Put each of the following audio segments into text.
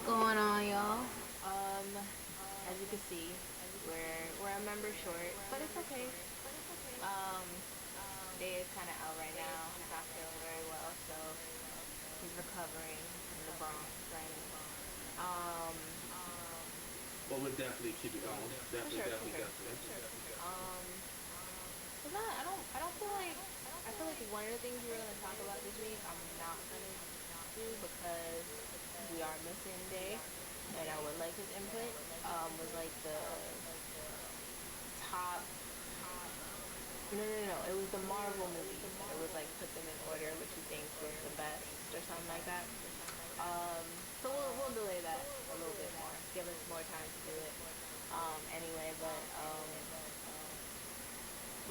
Going on, y'all? As you can see, we're a member short, but it's okay. Um, Day is kind of out right now. He's not feeling very well, so he's recovering in the Bronx, right? Um, But we'll definitely keep it going. for Definitely, sure, for definitely, sure. definitely. Um, but no, I don't feel like. I feel like one of the things we're gonna talk about this week, I'm not gonna do because we are missing Day, and I would like his input. Was like the top. No. It was the Marvel movies. It was like put them in order, which he thinks was the best or something like that. Um, so we'll delay that a little bit more. Give us more time to do it. Anyway, but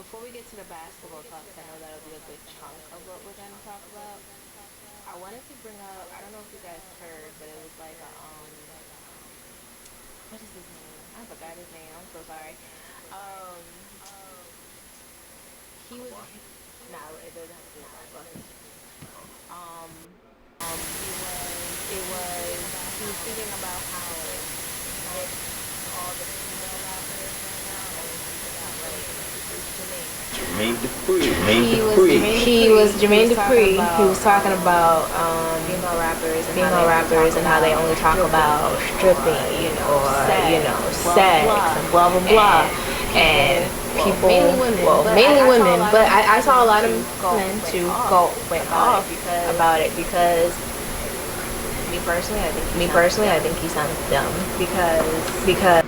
before we get to the basketball talk, 'cause I know that'll be a good chunk of what we're gonna talk about. I wanted to bring up. I don't know if you guys heard, but it was like what is his name? I forgot his name. I'm so sorry. Um, he was. Nah, it doesn't have to do with that. Um, he was speaking about how with all the female rappers right now, only people that like is Jermaine. Jermaine Dupree. Jermaine He was Dupree. Jermaine Dupree. He was talking about female rappers and how they only talk about stripping or sex and blah blah blah. And people, mainly women, but I saw a lot of men too went off about it because me personally, I think he sounds dumb because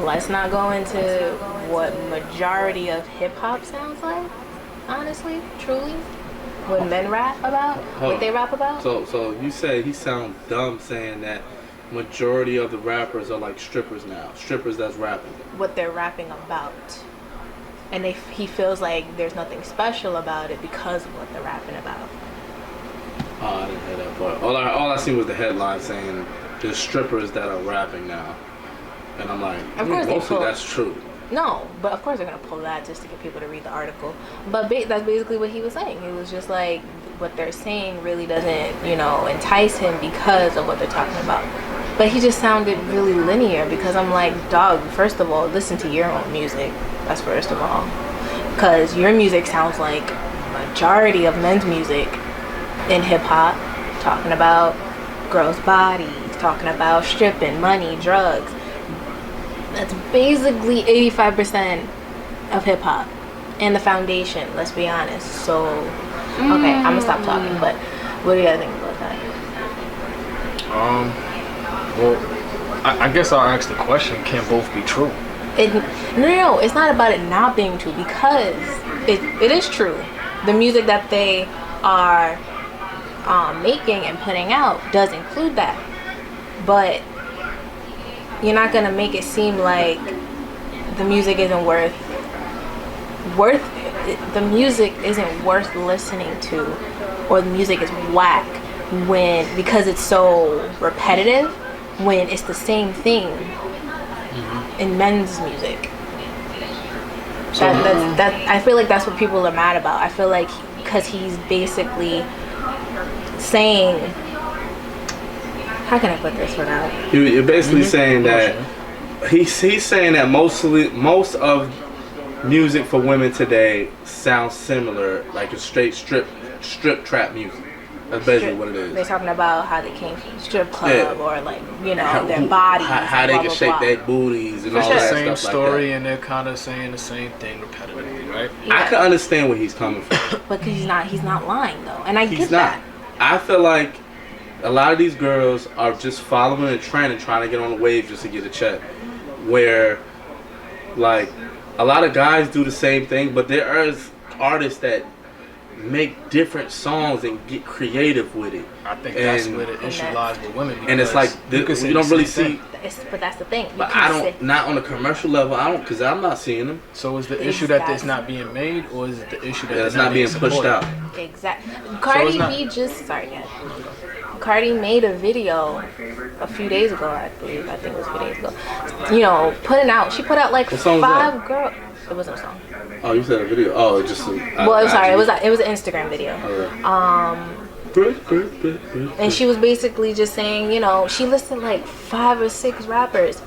let's not go into what majority of hip hop sounds like. Honestly, truly, what men rap about, what they rap about. So you say he sounds dumb saying that majority of the rappers are like strippers now. Strippers that's rapping. What they're rapping about. And he feels like there's nothing special about it because of what they're rapping about. Oh, I didn't hear that part. All I seen was the headline saying there's strippers that are rapping now. And I'm like, Of course mostly that's true. No, but of course they're going to pull that just to get people to read the article. But that's basically what he was saying. He was just like, what they're saying really doesn't, entice him because of what they're talking about. But he just sounded really linear because I'm like, dog, first of all, listen to your own music. That's first of all. Because your music sounds like majority of men's music in hip-hop, talking about girls' bodies, talking about stripping, money, drugs. That's basically 85% of hip-hop and the foundation, let's be honest. So, okay, I'm gonna stop talking, but what do you guys think about that? Well, I guess I'll ask the question, can both be true? No, it's not about it not being true because it is true. The music that they are making and putting out does include that, but you're not gonna make it seem like the music isn't worth the music isn't worth listening to, or the music is whack because it's so repetitive when it's the same thing in men's music. That I feel like that's what people are mad about. I feel like because he's basically saying, how can I put this without? You're basically saying that he's saying that most of music for women today sounds similar, like a straight strip trap music. That's basically what it is. They're talking about how they came from the strip club, or like their bodies, how they can shake their booties and all that stuff. Same story, like and they're kind of saying the same thing repetitively, right? Yeah. I can understand where he's coming from, but he's not lying though, and I he's get not. that. I feel like a lot of these girls are just following a trend and trying to get on the wave just to get a check. Where, like, a lot of guys do the same thing, but there is artists that make different songs and get creative with it. I think that's where the issue lies with women. And it's like you don't really see. But that's the thing. But I don't. Not on a commercial level. I don't, because I'm not seeing them. So is the issue that it's not being made, or is it the issue that it's not being pushed out? Exactly. Cardi made a video a few days ago, I think it was a few days ago. She put out like 5 girls. It wasn't a song. Oh, you said a video. Oh, just. It was an Instagram video. Okay. And she was basically just saying, you know, she listed like 5 or 6 rappers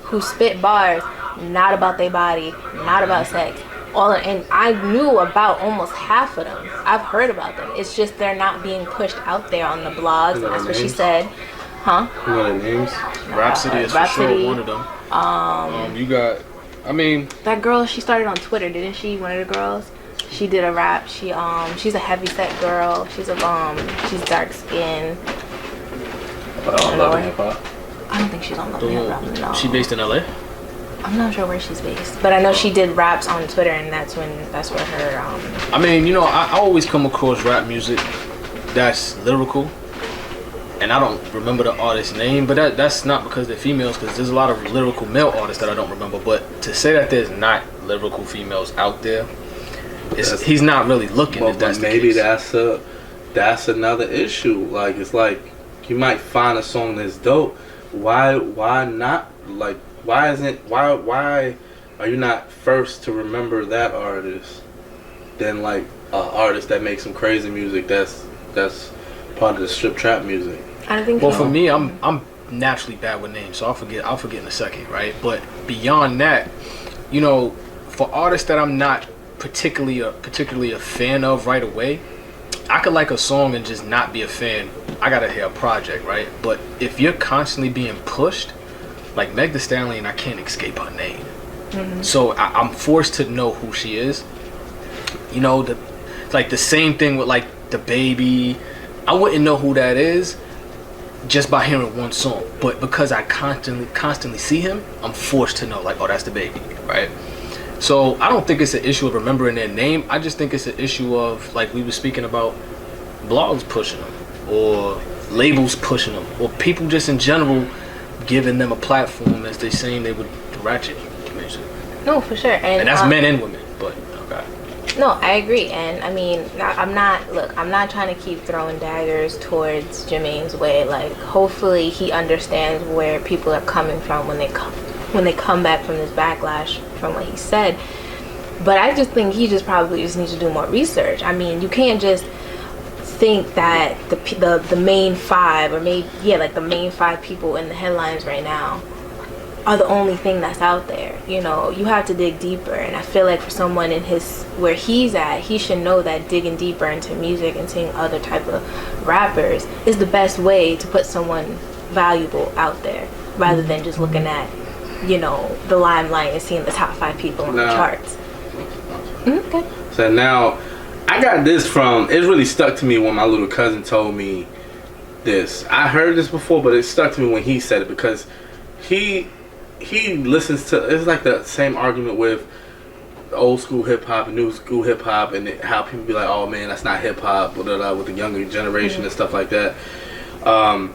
who spit bars, not about their body, not about sex. And I knew about almost half of them. I've heard about them. It's just they're not being pushed out there on the blogs. And that's what she said. Huh? You know their names? Rhapsody is for sure one of them. You got, I mean, that girl, she started on Twitter, didn't she? One of the girls. She did a rap. She's a heavy set girl. She's she's dark skinned. Love and Hip Hop. I don't think she's on Love and Hip Hop. No. She based in LA? I'm not sure where she's based, but I know she did raps on Twitter, and that's where her. I mean, you know, I always come across rap music that's lyrical, and I don't remember the artist's name, but that's not because they're females, because there's a lot of lyrical male artists that I don't remember. But to say that there's not lyrical females out there, he's not really looking. Well, if that's maybe the case. that's another issue. Like, it's like you might find a song that's dope. Why not? Like, why are you not first to remember that artist than like an artist that makes some crazy music that's part of the strip trap music? I don't think. Well, for me, I'm naturally bad with names, so I'll forget in a second, right? But beyond that, you know, for artists that I'm not particularly a fan of right away, I could like a song and just not be a fan. I gotta hear a project, right? But if you're constantly being pushed, like Meg Thee Stallion, I can't escape her name. Mm-hmm. So I'm forced to know who she is. You know, like the same thing with like the Baby. I wouldn't know who that is just by hearing one song, but because I constantly see him, I'm forced to know, like, oh, that's the Baby, right? So I don't think it's an issue of remembering their name. I just think it's an issue of, like we were speaking about, blogs pushing them, or labels pushing them, or people just in general giving them a platform as they saying they would ratchet music. No, for sure. And that's men and women, but okay. No, I agree. And I mean, I'm not trying to keep throwing daggers towards Jermaine's way. Like, hopefully he understands where people are coming from when they come back from this backlash from what he said. But I just think he probably needs to do more research. I mean, you can't just think that the main 5, or maybe the main 5 people in the headlines right now are the only thing that's out there. You know, you have to dig deeper, and I feel like for someone in where he's at, he should know that digging deeper into music and seeing other type of rappers is the best way to put someone valuable out there, rather than just looking at, you know, the limelight and seeing the top 5 people on the charts. Okay. So now, I got this it really stuck to me when my little cousin told me this. I heard this before, but it stuck to me when he said it, because he listens to, it's like the same argument with old school hip hop and new school hip hop, and how people be like, oh man, that's not hip hop, with the younger generation and stuff like that. And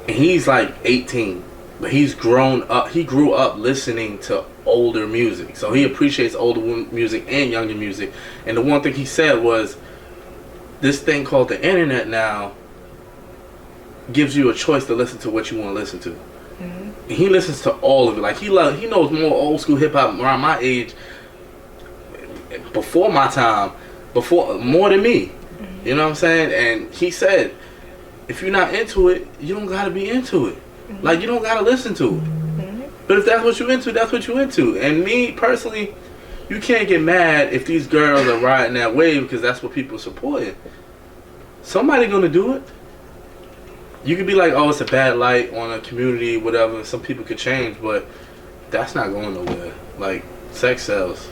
he's like 18, but he grew up listening to older music, so he appreciates older music and younger music. And the one thing he said was, this thing called the internet now gives you a choice to listen to what you want to listen to. Mm-hmm. And he listens to all of it. Like, he knows more old school hip hop around my age, before my time, more than me. Mm-hmm. You know what I'm saying? And he said, if you're not into it, you don't gotta be into it. Mm-hmm. Like, you don't gotta listen to it. Mm-hmm. But if that's what you're into, that's what you're into. And me personally, you can't get mad if these girls are riding that wave, because that's what people are supporting. Somebody gonna do it. You could be like, oh, it's a bad light on a community, whatever, and some people could change, but that's not going nowhere. Like, sex sells.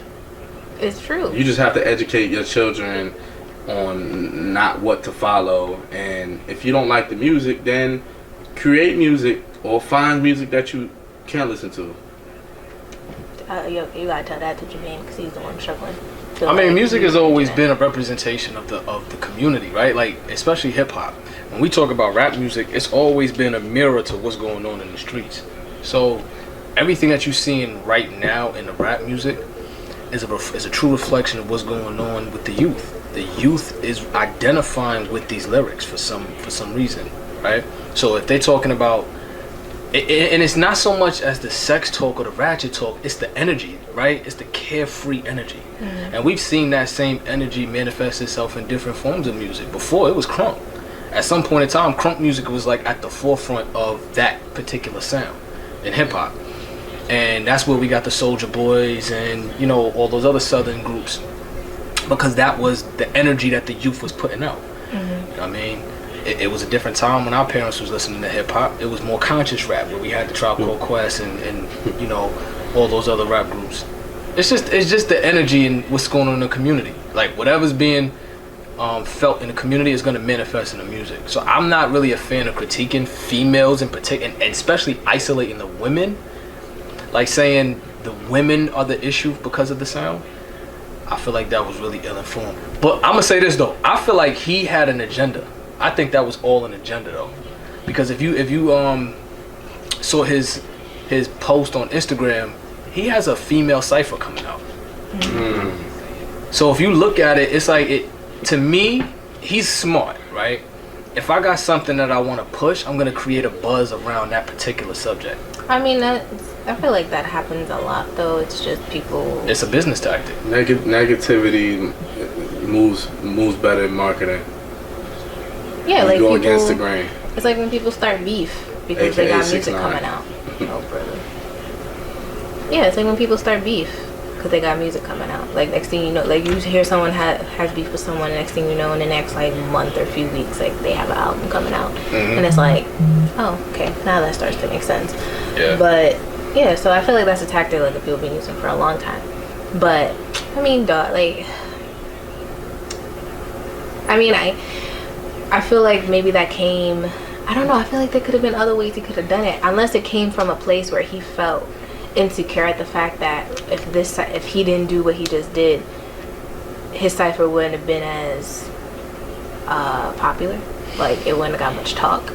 It's true. You just have to educate your children on not what to follow. And if you don't like the music, then create music or find music that you can listen to. You gotta tell that to Jermaine, because he's the one struggling. I mean, music has always been a representation of the community, right? Like, especially hip hop. When we talk about rap music, it's always been a mirror to what's going on in the streets. So everything that you're seeing right now in the rap music is a true reflection of what's going on with the youth. The youth is identifying with these lyrics for some reason, right? So if they're talking about, and it's not so much as the sex talk or the ratchet talk, it's the energy, right? It's the carefree energy. Mm-hmm. And we've seen that same energy manifest itself in different forms of music. Before, it was crunk. At some point in time, crunk music was like at the forefront of that particular sound in hip hop. And that's where we got the Soulja Boys and, you know, all those other southern groups, because that was the energy that the youth was putting out. You know what I mean? It was a different time when our parents was listening to hip hop. It was more conscious rap, where we had the Tribe Called Quest and you know, all those other rap groups. It's just the energy and what's going on in the community. Like whatever's being felt in the community is going to manifest in the music. So I'm not really a fan of critiquing females in particular, and especially isolating the women. Like saying the women are the issue because of the sound. I feel like that was really ill-informed. But I'm gonna say this though, I feel like he had an agenda. I think that was all an agenda though, because if you saw his post on Instagram, he has a female cipher coming out. So if you look at it, it's like to me, he's smart, right? If I got something that I want to push, I'm gonna create a buzz around that particular subject. I mean, I feel like that happens a lot, though. It's just people. It's a business tactic. Negativity moves better in marketing. Yeah, like go people, against the grain. It's like when people start beef because they got music coming out. Oh, brother. Yeah, it's like when people start beef because they got music coming out. Like next thing you know, like you hear someone has beef with someone, next thing you know, in the next like month or few weeks, like they have an album coming out, and it's like, oh, okay, now that starts to make sense. Yeah. But yeah, so I feel like that's a tactic like that people have been using for a long time. But I mean, dog, like, I mean, I feel like maybe that came. I don't know. I feel like there could have been other ways he could have done it, unless it came from a place where he felt insecure at the fact that if he didn't do what he just did, his cipher wouldn't have been as popular. Like it wouldn't have got much talk.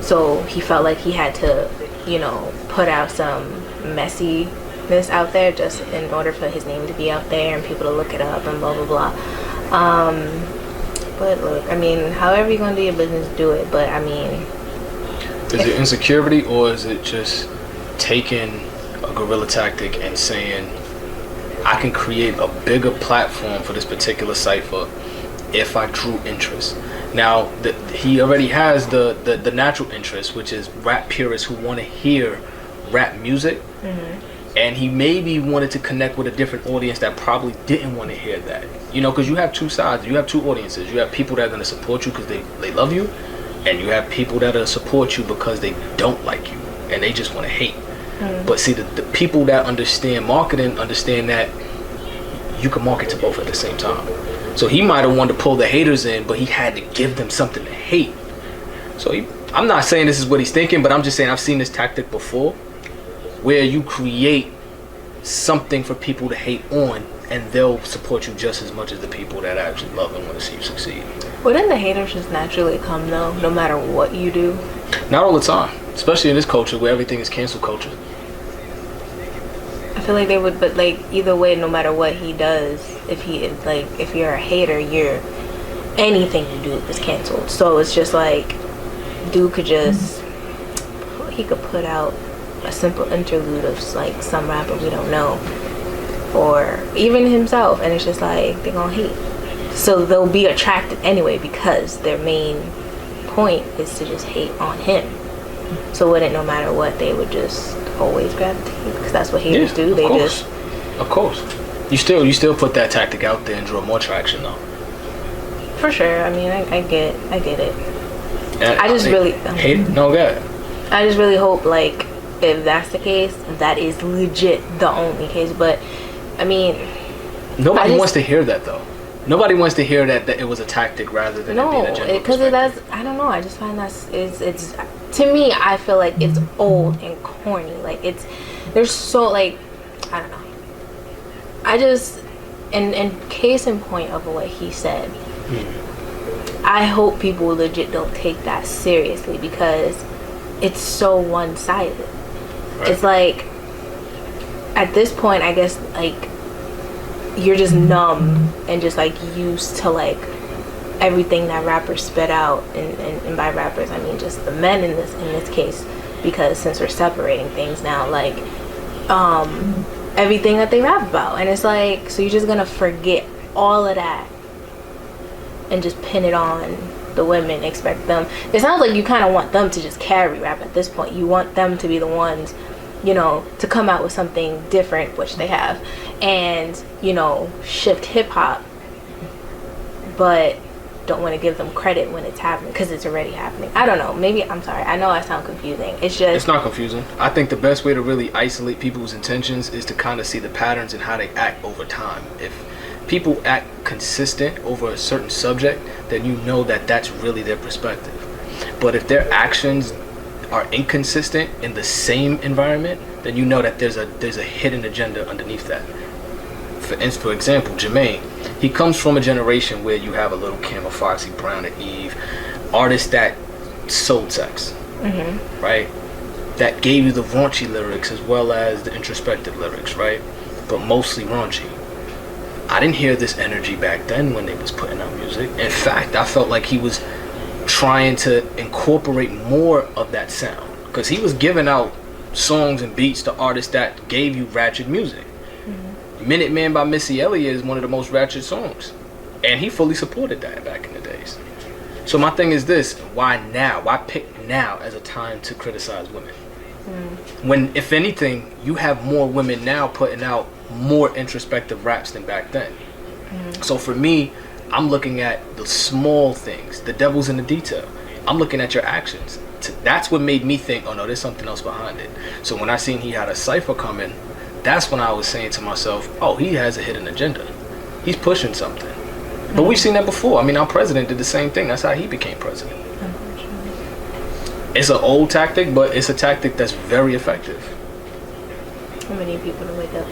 So he felt like he had to, you know, put out some messiness out there just in order for his name to be out there and people to look it up and blah blah blah. But look, I mean, however you're gonna do your business, do it. But I mean, is it insecurity or is it just taking a guerrilla tactic and saying, I can create a bigger platform for this particular cipher if I drew interest? Now, he already has the natural interest, which is rap purists who want to hear rap music. And he maybe wanted to connect with a different audience that probably didn't want to hear that. You know, because you have two sides. You have two audiences. You have people that are going to support you because they love you. And you have people that are support you because they don't like you. And they just want to hate. But see, the people that understand marketing understand that you can market to both at the same time. So he might have wanted to pull the haters in, but he had to give them something to hate. So I'm not saying this is what he's thinking, but I'm just saying I've seen this tactic before, where you create something for people to hate on, and they'll support you just as much as the people that actually love and want to see you succeed. Wouldn't the haters just naturally come though, no matter what you do? Not all the time, especially in this culture where everything is cancel culture. I feel like they would, but like either way, no matter what he does, if you're a hater, anything you do is canceled. So it's just like, dude could just, he could put out a simple interlude of like some rapper we don't know, or even himself, and it's just like they're gonna hate. So they'll be attracted anyway because their main point is to just hate on him. So wouldn't, no matter what, they would just always gravitate, because that's what haters do. They just, of course, you still put that tactic out there and draw more traction though. For sure. I mean, I get it. And I just really hate. No, good. I just really hope, like, if that's the case, that is legit the only case. But I mean, nobody wants to hear that though. Nobody wants to hear that it was a tactic rather than it being a genuine because it does. I don't know. I just find it's to me. I feel like it's old and corny. Like there's so, like, I don't know. I just, and case in point of what he said. I hope people legit don't take that seriously because it's so one-sided. Right. It's like, at this point, I guess, like, you're just numb and just like used to like everything that rappers spit out, and by rappers I mean just the men in this case, because since we're separating things now, like everything that they rap about, and it's like, so you're just gonna forget all of that and just pin it on the women, expect them. It sounds like you kind of want them to just carry rap at this point. You want them to be the ones, you know, to come out with something different, which they have, and, you know, shift hip-hop, but don't want to give them credit when it's happening because it's already happening. I don't know. Maybe, I'm sorry. I know I sound confusing. It's just... It's not confusing. I think the best way to really isolate people's intentions is to kind of see the patterns and how they act over time. If people act consistent over a certain subject, then you know that that's really their perspective. But if their actions are inconsistent in the same environment, then you know that there's a hidden agenda underneath that. For example, Jermaine, he comes from a generation where you have a Little Kim, a Foxy Brown, and Eve, artists that sold sex, right? That gave you the raunchy lyrics as well as the introspective lyrics, right? But mostly raunchy. I didn't hear this energy back then when they was putting out music. In fact, I felt like he was trying to incorporate more of that sound, because he was giving out songs and beats to artists that gave you ratchet music. Minute Man by Missy Elliott is one of the most ratchet songs, and he fully supported that back in the days. So my thing is this: why now? Why pick now as a time to criticize women? When, if anything, you have more women now putting out more introspective raps than back then. So for me, I'm looking at the small things. The devil's in the detail. I'm looking at your actions. That's what made me think, oh no, there's something else behind it. So when I seen he had a cipher coming, that's when I was saying to myself, oh, he has a hidden agenda. He's pushing something. But we've seen that before. I mean, our president did the same thing. That's how he became president. It's an old tactic, but it's a tactic that's very effective. I'm gonna need people to wake up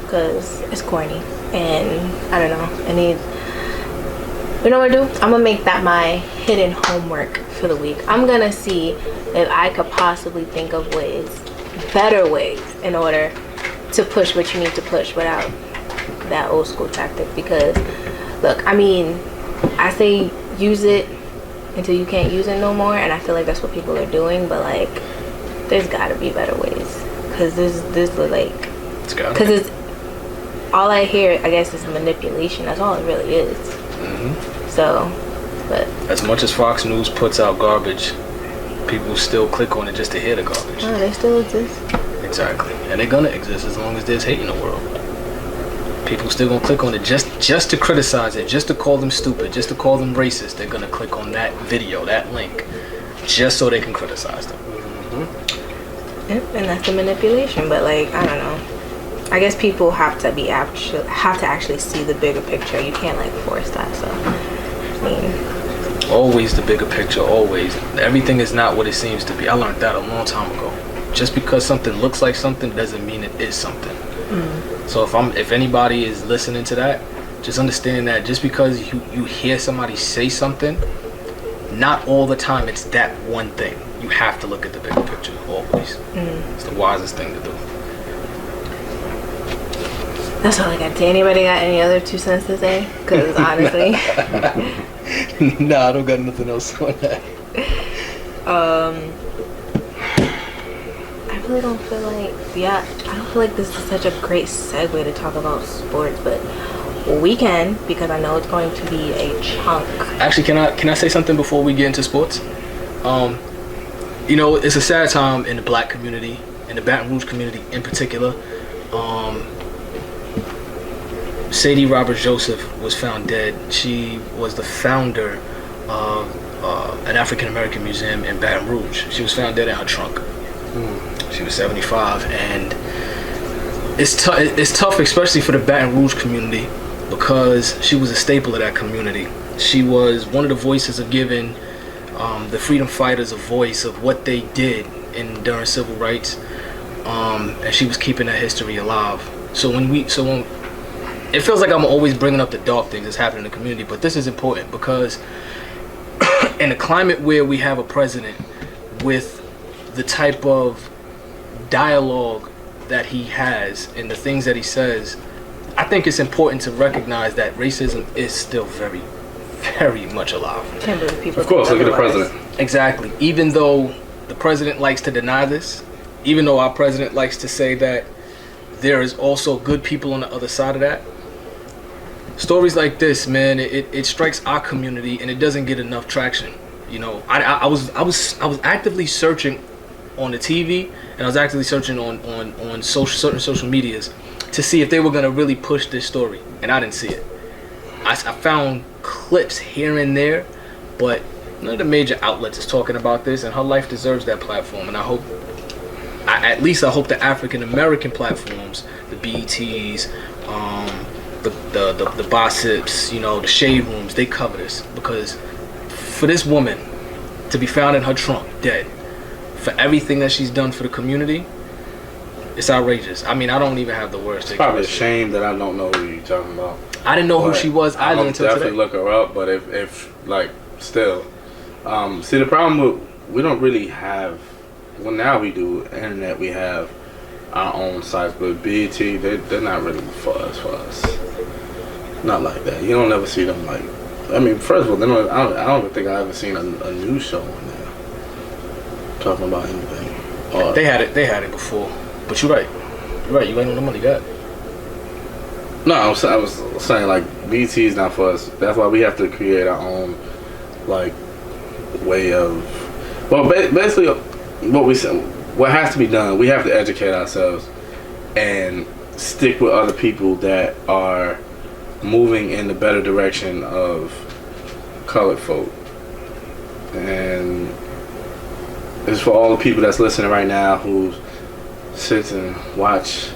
because it's corny, and I don't know. I need. You know what I do? I'm gonna make that my hidden homework for the week. I'm gonna see if I could possibly think of ways, better ways, in order to push what you need to push without that old school tactic. Because look, I mean, I say use it until you can't use it no more, and I feel like that's what people are doing, but like there's gotta be better ways, because this like, because it's all I hear, I guess, is manipulation. That's all it really is. So, but as much as Fox News puts out garbage, people still click on it just to hear the garbage. Oh, they still exist. Exactly, and they're gonna exist as long as there's hate in the world. People still gonna click on it just to criticize it, just to call them stupid, just to call them racist. They're gonna click on that video, that link, just so they can criticize them. Yep, and that's the manipulation. But like, I don't know. I guess people have to actually see the bigger picture. You can't like force that. So, I mean, always the bigger picture. Always, everything is not what it seems to be. I learned that a long time ago. Just because something looks like something doesn't mean it is something. So if anybody is listening to that, just understand that just because you hear somebody say something, not all the time it's that one thing. You have to look at the bigger picture always. It's the wisest thing to do. That's all I got. Anybody got any other 2 cents to say? Because honestly, nah, I don't got nothing else on that. I really don't feel like, I don't feel like this is such a great segue to talk about sports, but we can, because I know it's going to be a chunk. Actually, can I say something before we get into sports? You know, it's a sad time in the black community, in the Baton Rouge community in particular. Sadie Roberts Joseph was found dead. She was the founder of an African American museum in Baton Rouge. She was found dead in her trunk. She was 75, and it's tough, especially for the Baton Rouge community, because she was a staple of that community. She was one of the voices of giving the freedom fighters a voice of what they did during civil rights, and she was keeping that history alive. So when it feels like I'm always bringing up the dark things that's happening in the community, but this is important because in a climate where we have a president with the type of dialogue that he has and the things that he says, I think it's important to recognize that racism is still very, very much alive. Can't believe people. Of course, look at the president. Exactly. Even though the president likes to deny this, even though our president likes to say that there is also good people on the other side of that, stories like this, man, it strikes our community and it doesn't get enough traction. You know, I was actively searching on the TV, and I was actively searching on certain social medias to see if they were gonna really push this story, and I didn't see it. I found clips here and there, but none of the major outlets is talking about this, and her life deserves that platform. And I hope the African American platforms, the BETs, the gossips, you know, the shade rooms, they cover this, because for this woman to be found in her trunk dead for everything that she's done for the community, it's outrageous. I mean, I don't even have the words to express. Probably a shame that I don't know who you're talking about. I didn't know who she was either until today. Definitely look her up, but if like still, see, the problem with, we don't really have. Well, now we do. Internet, we have our own sites, but BET, they're not really for us. Not like that. You don't ever see them like. I mean, first of all, I don't even think I ever seen a news show on there talking about anything. They had it before, but you're right. You ain't on the money, got. No, I was saying like BT is not for us. That's why we have to create our own like way of. Well, basically, what has to be done, we have to educate ourselves and stick with other people that are moving in the better direction of colored folk. And it's for all the people that's listening right now who sits and watch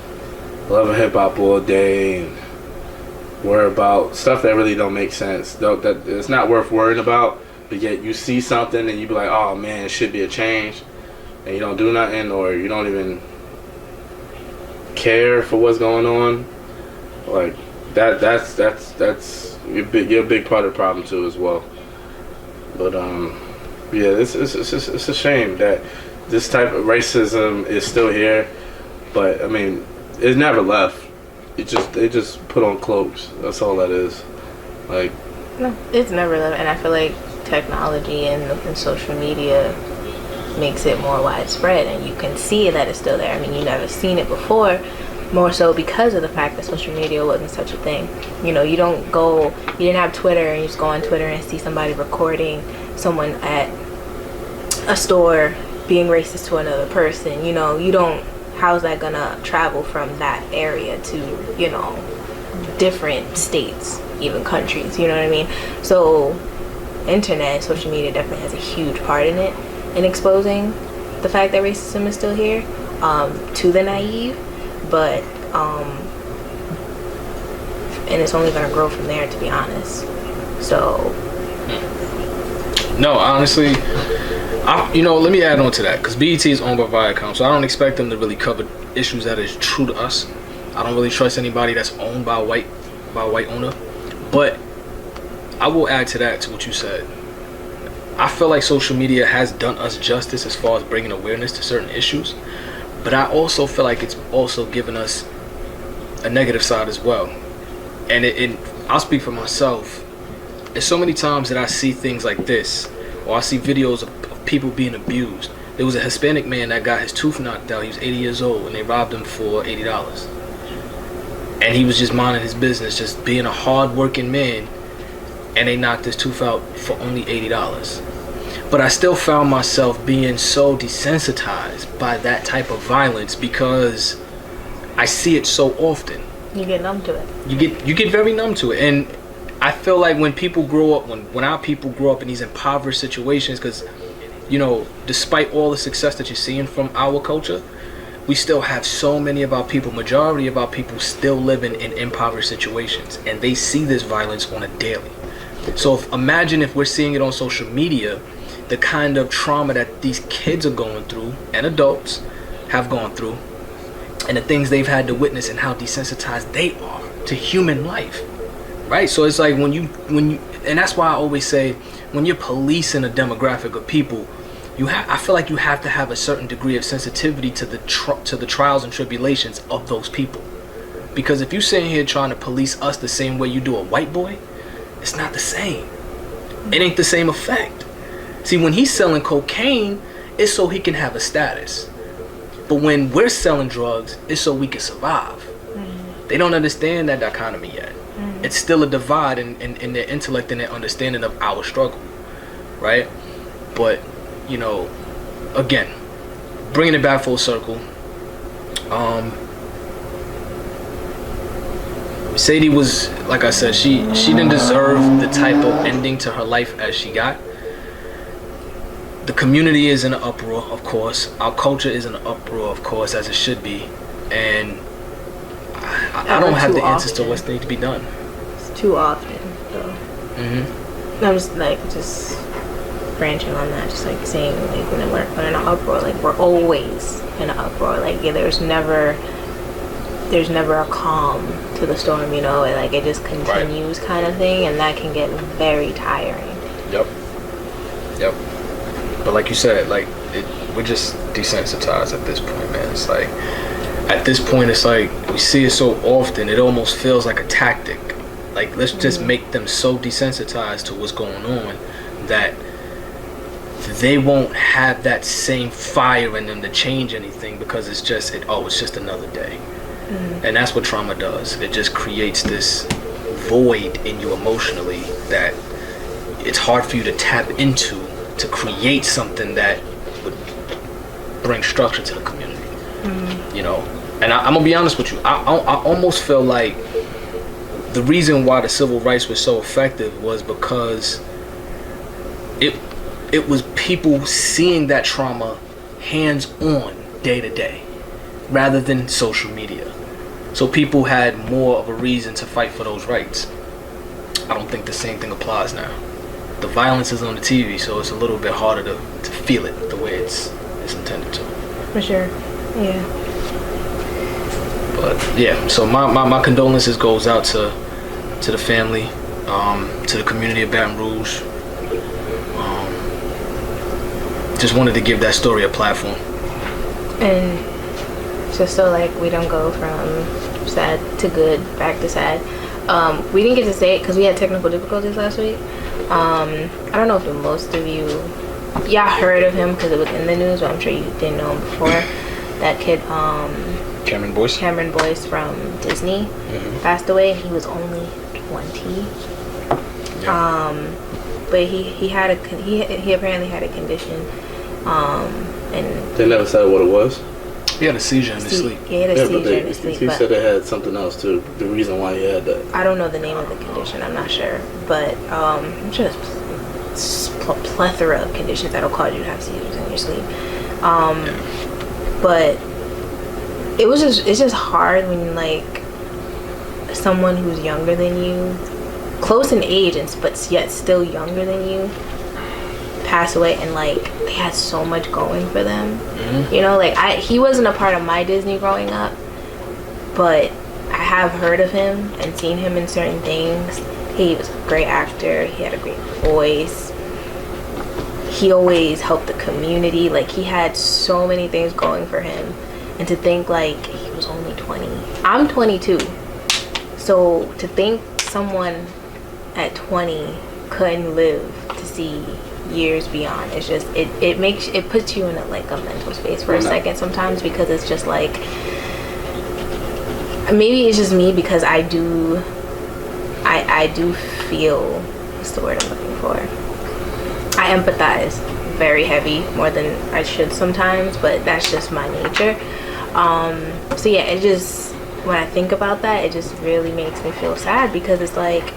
Love and Hip Hop all day and worry about stuff that really don't make sense. That it's not worth worrying about, but yet you see something and you be like, oh man, it should be a change, and you don't do nothing, or you don't even care for what's going on. Like that's you're a big part of the problem too as well. But yeah, it's a shame that this type of racism is still here. But I mean, it never left. They just put on cloaks. That's all that is. Like, no, it's never left. And I feel like technology and social media makes it more widespread, and you can see that it's still there. I mean, you never seen it before, more so because of the fact that social media wasn't such a thing. You know, you didn't have Twitter and you just go on Twitter and see somebody recording someone at a store being racist to another person. You know, how's that gonna travel from that area to, you know, different states, even countries, you know what I mean? So internet, social media definitely has a huge part in it, in exposing the fact that racism is still here, to the naive, but and it's only gonna grow from there, to be honest. So no, honestly, let me add on to that, because BET is owned by Viacom, so I don't expect them to really cover issues that is true to us. I don't really trust anybody that's owned by a white owner. But I will add to that, to what you said. I feel like social media has done us justice as far as bringing awareness to certain issues, but I also feel like it's also given us a negative side as well. And I'll speak for myself. There's so many times that I see things like this, or I see videos of people being abused. There was a Hispanic man that got his tooth knocked out. He was 80 years old, and they robbed him for $80. And he was just minding his business, just being a hard-working man, and they knocked his tooth out for only $80. But I still found myself being so desensitized by that type of violence, because I see it so often. You get numb to it. You get very numb to it. And I feel like when people grow up, when our people grow up in these impoverished situations, because, you know, despite all the success that you're seeing from our culture, we still have so many of our people, majority of our people still living in impoverished situations, and they see this violence on a daily. So imagine if we're seeing it on social media, the kind of trauma that these kids are going through, and adults have gone through, and the things they've had to witness, and how desensitized they are to human life, right? So it's like when you, and that's why I always say, when you're policing a demographic of people, I feel like you have to have a certain degree of sensitivity to the trials and tribulations of those people. Because if you're sitting here trying to police us the same way you do a white boy, it's not the same. It ain't the same effect. See, when he's selling cocaine, it's so he can have a status. But when we're selling drugs, it's so we can survive. They don't understand that dichotomy yet. It's still a divide in their intellect and their understanding of our struggle, right? But, you know, again, bringing it back full circle, Sadie was, like I said, she didn't deserve the type of ending to her life as she got. The community is in an uproar, of course. Our culture is in an uproar, of course, as it should be. And I don't have the answers to what needs to be done. It's too often, though. I'm just like, just branching on that, just like saying, like, when we're in an uproar, like, we're always in an uproar. Like, yeah, there's never a calm to the storm, you know, and like it just continues, right, kind of thing, and that can get very tiring. Yep. But like you said, like we're just desensitized at this point, man. It's like at this point, it's like we see it so often, it almost feels like a tactic. Like, let's just make them so desensitized to what's going on that they won't have that same fire in them to change anything, because it's just another day. And that's what trauma does. It just creates this void in you emotionally that it's hard for you to tap into to create something that would bring structure to the community. You know, and I'm gonna be honest with you, I almost feel like the reason why the civil rights was so effective was because it was people seeing that trauma hands on, day to day, rather than social media. So people had more of a reason to fight for those rights. I don't think the same thing applies now. The violence is on the TV, so it's a little bit harder to feel it the way it's intended to. For sure. Yeah. But yeah, so my condolences goes out to the family, to the community of Baton Rouge. Just wanted to give that story a platform. And just so like we don't go from sad to good back to sad, we didn't get to say it because we had technical difficulties last week. I don't know if most of you heard of him because it was in the news, but I'm sure you didn't know him before. That kid, Cameron Boyce from Disney, passed away. He was only 20. But he apparently had a condition, and they never said what it was. He had a seizure in his sleep. He had a seizure in his sleep. He said they had something else too. The reason why he had that. I don't know the name of the condition. I'm not sure, but I'm sure there's a plethora of conditions that'll cause you to have seizures in your sleep. But it's just hard when like someone who's younger than you, close in age, but yet still younger than you, pass away, and like they had so much going for them. You know, like he wasn't a part of my Disney growing up, but I have heard of him and seen him in certain things. He was a great actor. He had a great voice. He always helped the community. Like, he had so many things going for him. And to think like he was only 20. I'm 22. So to think someone at 20 couldn't live to see years beyond, it's just it puts you in a mental space for a second sometimes, because it's just like, maybe it's just me, because I do feel, what's the word I'm looking for, I empathize very heavy, more than I should sometimes, but that's just my nature. So yeah, it just, when I think about that, it just really makes me feel sad, because it's like,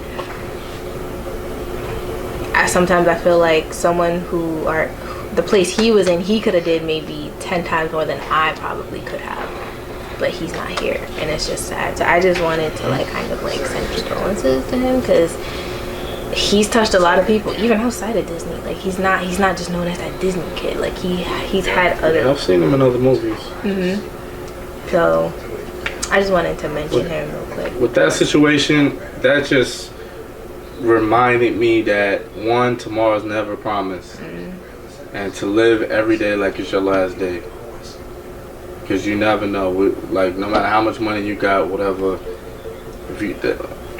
sometimes I feel like someone the place he was in, he could have did maybe 10 times more than I probably could have, but he's not here, and it's just sad. So I just wanted to send condolences to him, because he's touched a lot of people, even outside of Disney. Like, he's not just known as that Disney kid. Like, he's had other. I've seen him in other movies. So I just wanted to mention him real quick. With that situation, that just reminded me that tomorrow's never promised, and to live every day like it's your last day, because you never know. Like, no matter how much money you got, whatever.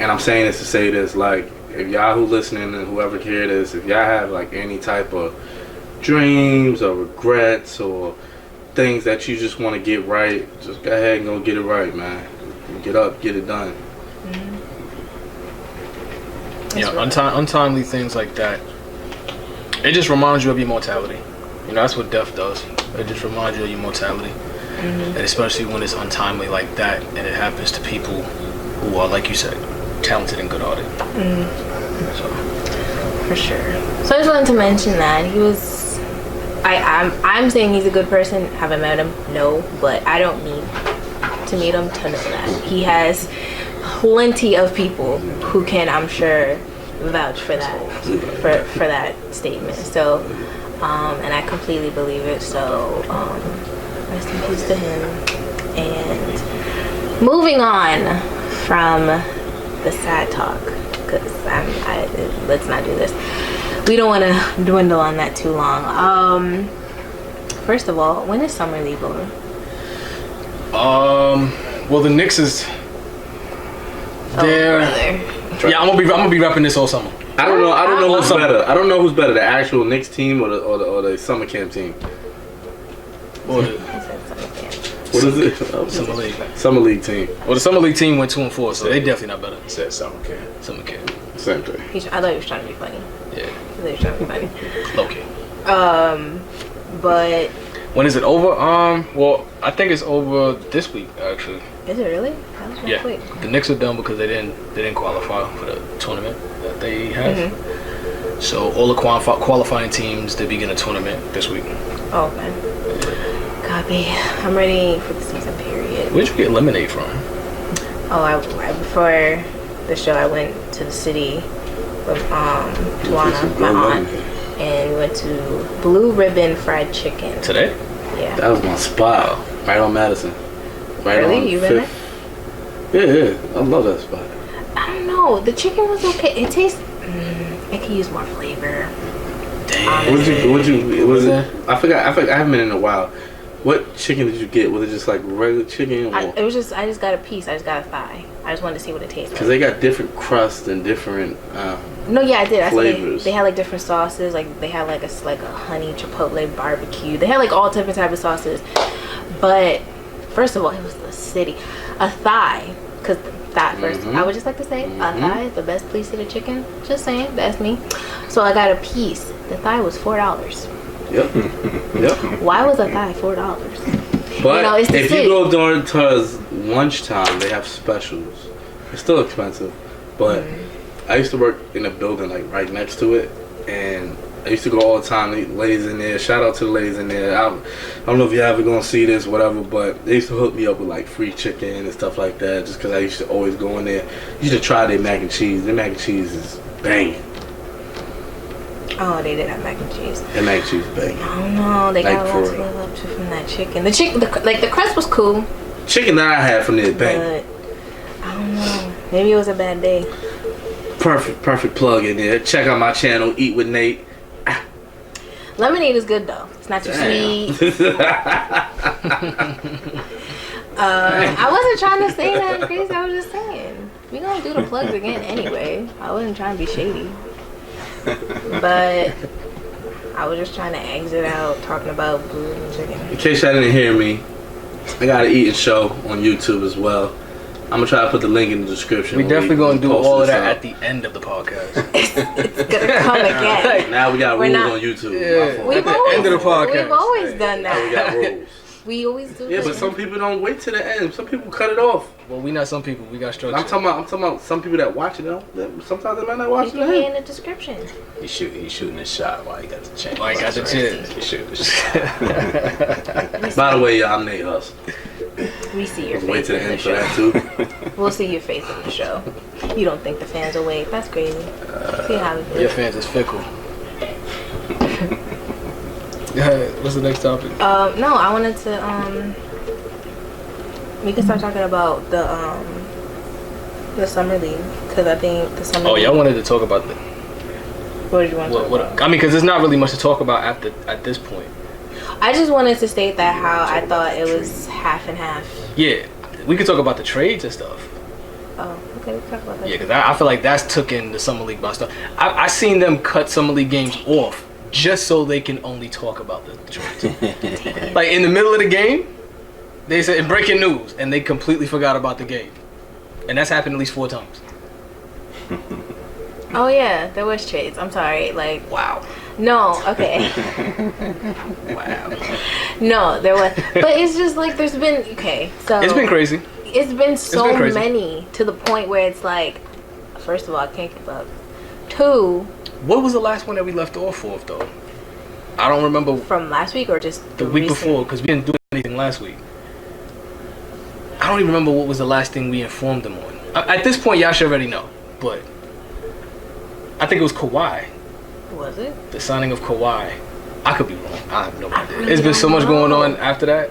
And I'm saying this to say this, like, if y'all who listening and whoever hear this, if y'all have like any type of dreams or regrets or things that you just want to get right, just go ahead and go get it right, man. Get up, get it done. untimely things like that. It just reminds you of your mortality. You know, that's what death does. It just reminds you of your mortality. And especially when it's untimely like that, and it happens to people who are, like you said, talented and good-hearted. So. For sure. So I just wanted to mention that he was. I'm saying he's a good person. Haven't met him, no, but I don't need to meet him to know that he has plenty of people who can, I'm sure, vouch for that for that statement. So, and I completely believe it. So, rest in peace to him. And moving on from the sad talk, because let's not do this. We don't want to dwindle on that too long. First of all, when is summer league over? Well, the Knicks is there. Yeah, I'm gonna be repping this all summer. I don't know who's better. I don't know who's better, the actual Knicks team or the summer camp team. Or What is it? Summer league. Summer league team. Well, the summer league team went 2-4, so they definitely not better. He said summer camp. Summer camp. Same thing. I thought he was trying to be funny. Yeah. I thought he was trying to be funny. Okay. But when is it over? Well, I think it's over this week actually. is it really? That was real quick. The Knicks are done because they didn't qualify for the tournament that they have. So all the qualifying teams, they begin a tournament this week. Oh man. Copy. I'm ready for the season period. Where'd you get lemonade from? Oh, right before the show, I went to the city with DWAYNE, my aunt, and we went to Blue Ribbon Fried Chicken. Today? Yeah. That was my spot. Right on Madison. Right Really? on You been there? Yeah. I love that spot. I don't know. The chicken was okay. It tastes. It could use more flavor. Damn. Was it? I forgot. I haven't been in a while. What chicken did you get? Was it just like regular chicken? I just got a piece. I just got a thigh. I just wanted to see what it tastes like. Because they got different crusts and different No, yeah, I did. I flavors. They had like different sauces. Like they had like a honey chipotle barbecue. They had like all different types of sauces. But first of all, it was the city. A thigh, because that first. I would just like to say a thigh is the best piece of the chicken. Just saying, that's me. So I got a piece. The thigh was $4. Yep. Why was a thigh $4? But it's the if city. you go during lunchtime, they have specials. It's still expensive, but I used to work in a building like right next to it, and I used to go all the time. The ladies in there. Shout out to the ladies in there. I don't know if you ever gonna see this, whatever, but they used to hook me up with like free chicken and stuff like that, just because I used to always go in there. You should try their mac and cheese. Their mac and cheese is banging. Oh, they did have mac and cheese. Their mac and cheese is banging. I don't know. They got a lot to live up to from that chicken. The chicken, the crust was cool. Chicken that I had from there, bang. But I don't know. Maybe it was a bad day. Perfect plug in there. Check out my channel, Eat with Nate. Lemonade is good though. It's not too sweet. I wasn't trying to say that crazy. I was just saying we gonna do the plugs again anyway. I wasn't trying to be shady, but I was just trying to exit out talking about food and chicken. In case y'all didn't hear me, I got an eating show on YouTube as well. I'm gonna try to put the link in the description. We definitely gonna do all of that at the end of the podcast. It's gonna come again. Now we got rules on YouTube. Yeah. My fault. At the end of the podcast. We've always done Now we got that. rules. We always do. Yeah, that. but some people don't wait to the end. Some people cut it off. Well, we not some people. We got structure. I'm talking about some people that watch it. Sometimes they might not watch You it. can be in the description. He's shooting his shot while he got the chance. While he got the chance. He's shooting his shot. By the way, y'all, I'm Nate Huss. We see your Wait face to the in the end for that show. too. We'll see your face in the show. You don't think the fans will wait? That's crazy. See how we do. Your fans is fickle. What's the next topic? No, I wanted to we can start talking about the summer league, because I think the summer. Oh, league, y'all wanted to talk about the. What did you want to talk about? I mean, because there's not really much to talk about at this point. I just wanted to state that how I thought it was half and half. Yeah, we could talk about the trades and stuff. Oh, okay, we can talk about that. Yeah, because I feel like that's took in the summer league by stuff. I seen them cut summer league games off just so they can only talk about the trades. Like in the middle of the game, they said breaking news, and they completely forgot about the game, and that's happened at least 4 times. Oh yeah, there was trades. I'm sorry. Like, Wow. no, okay. Wow. No, there was. But it's just like there's been so It's been crazy. It's been so been crazy. many to the point where it's like, first of all, I can't keep up. 2, What was the last one that we left off of though? I don't remember from last week or just the week recent? before because we didn't do anything last week. I don't even remember what was the last thing we informed them on. At this point, y'all should already know, but I think it was Kawhi. Was it? The signing of Kawhi. I could be wrong. I have no idea. really It's been so don't much going know. on after that.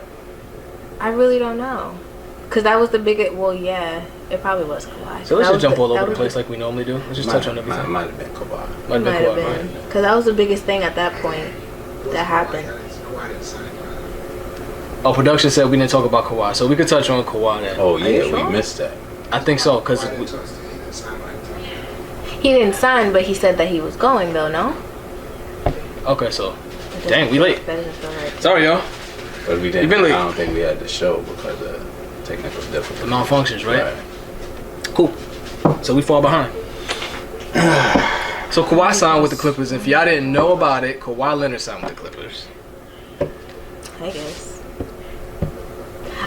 I really don't know. Cause that was the biggest. Well, yeah, it probably was Kawhi. So let's That just jump all that over the was place like we normally do. Let's just touch on everything. Might have been Kawhi. Might have Might been have Kawhi, been. right? Cause that was the biggest thing at that point that happened. Oh, production said we didn't talk about Kawhi, so we could touch on Kawhi then. Oh you yeah, sure? we missed that. I think so, because He didn't sign, but he said that he was going though. No. okay, so dang, we late. That doesn't feel right. Sorry, y'all. But we You didn't. been late. I don't think we had the show because of technical The difficulties. malfunctions, right? Cool. So we fall behind. So Kawhi signed with the Clippers. If y'all didn't know about it, Kawhi Leonard signed with the Clippers. I guess.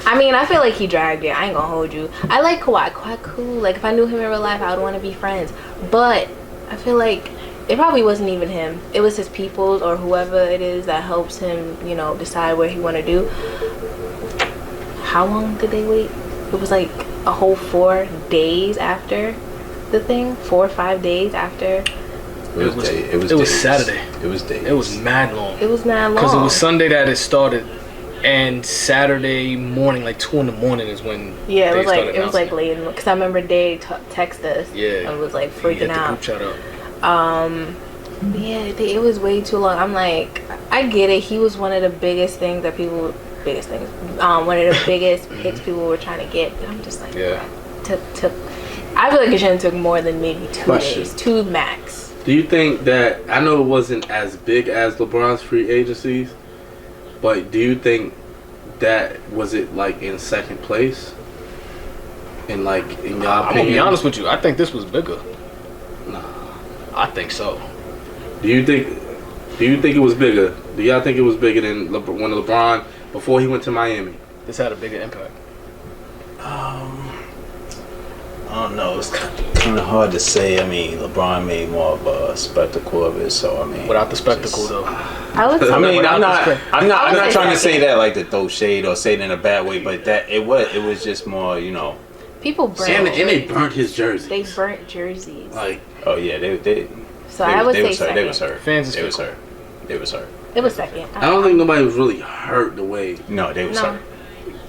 I mean, I feel like he dragged it. I ain't gonna hold you. I like Kawhi. Kawhi cool. Like, if I knew him in real life, I would want to be friends. But I feel like it probably wasn't even him. It was his peoples or whoever it is that helps him, you know, decide what he want to do. How long did they wait? It was like a whole 4 days after the thing. 4 or 5 days after. It was It was Saturday. It was days. It was mad long. It was not long. Because it was Sunday that it started, and Saturday morning, like 2 in the morning, is when Yeah, it they was like started it was like announcing late because I remember Dave text us. Yeah. and was like He freaking had the out. group chat up. Yeah, it was way too long. I'm like, I get it. He was one of the biggest things that people, one of the biggest picks people were trying to get. But I'm just like, Yeah. I feel like it shouldn't took more than maybe 2 Question. days, 2 max. Do you think that, I know it wasn't as big as LeBron's free agencies, but do you think that was it like in second place? In like in your I'm opinion? gonna be honest with you. I think this was bigger. Nah. I think so. Do you think it was bigger? Do y'all think it was bigger than when LeBron before he went to Miami? This had a bigger impact. I don't know. It's kind of hard to say. I mean, LeBron made more of a spectacle of it, so I mean, Without the spectacle, just- though. I would say, I mean, Without I'm the not. spec- I'm not. I I'm would not say trying to say second. that like to throw shade or say it in a bad way, but that it was just more, you know. people burnt. And they burnt his jersey. They burnt jerseys. Like, Oh yeah, they. So I would say was hurt. second. They was hurt. Fans is They was fickle. hurt. They was hurt. It was second. I don't think nobody was really hurt the way. No, they was No. hurt.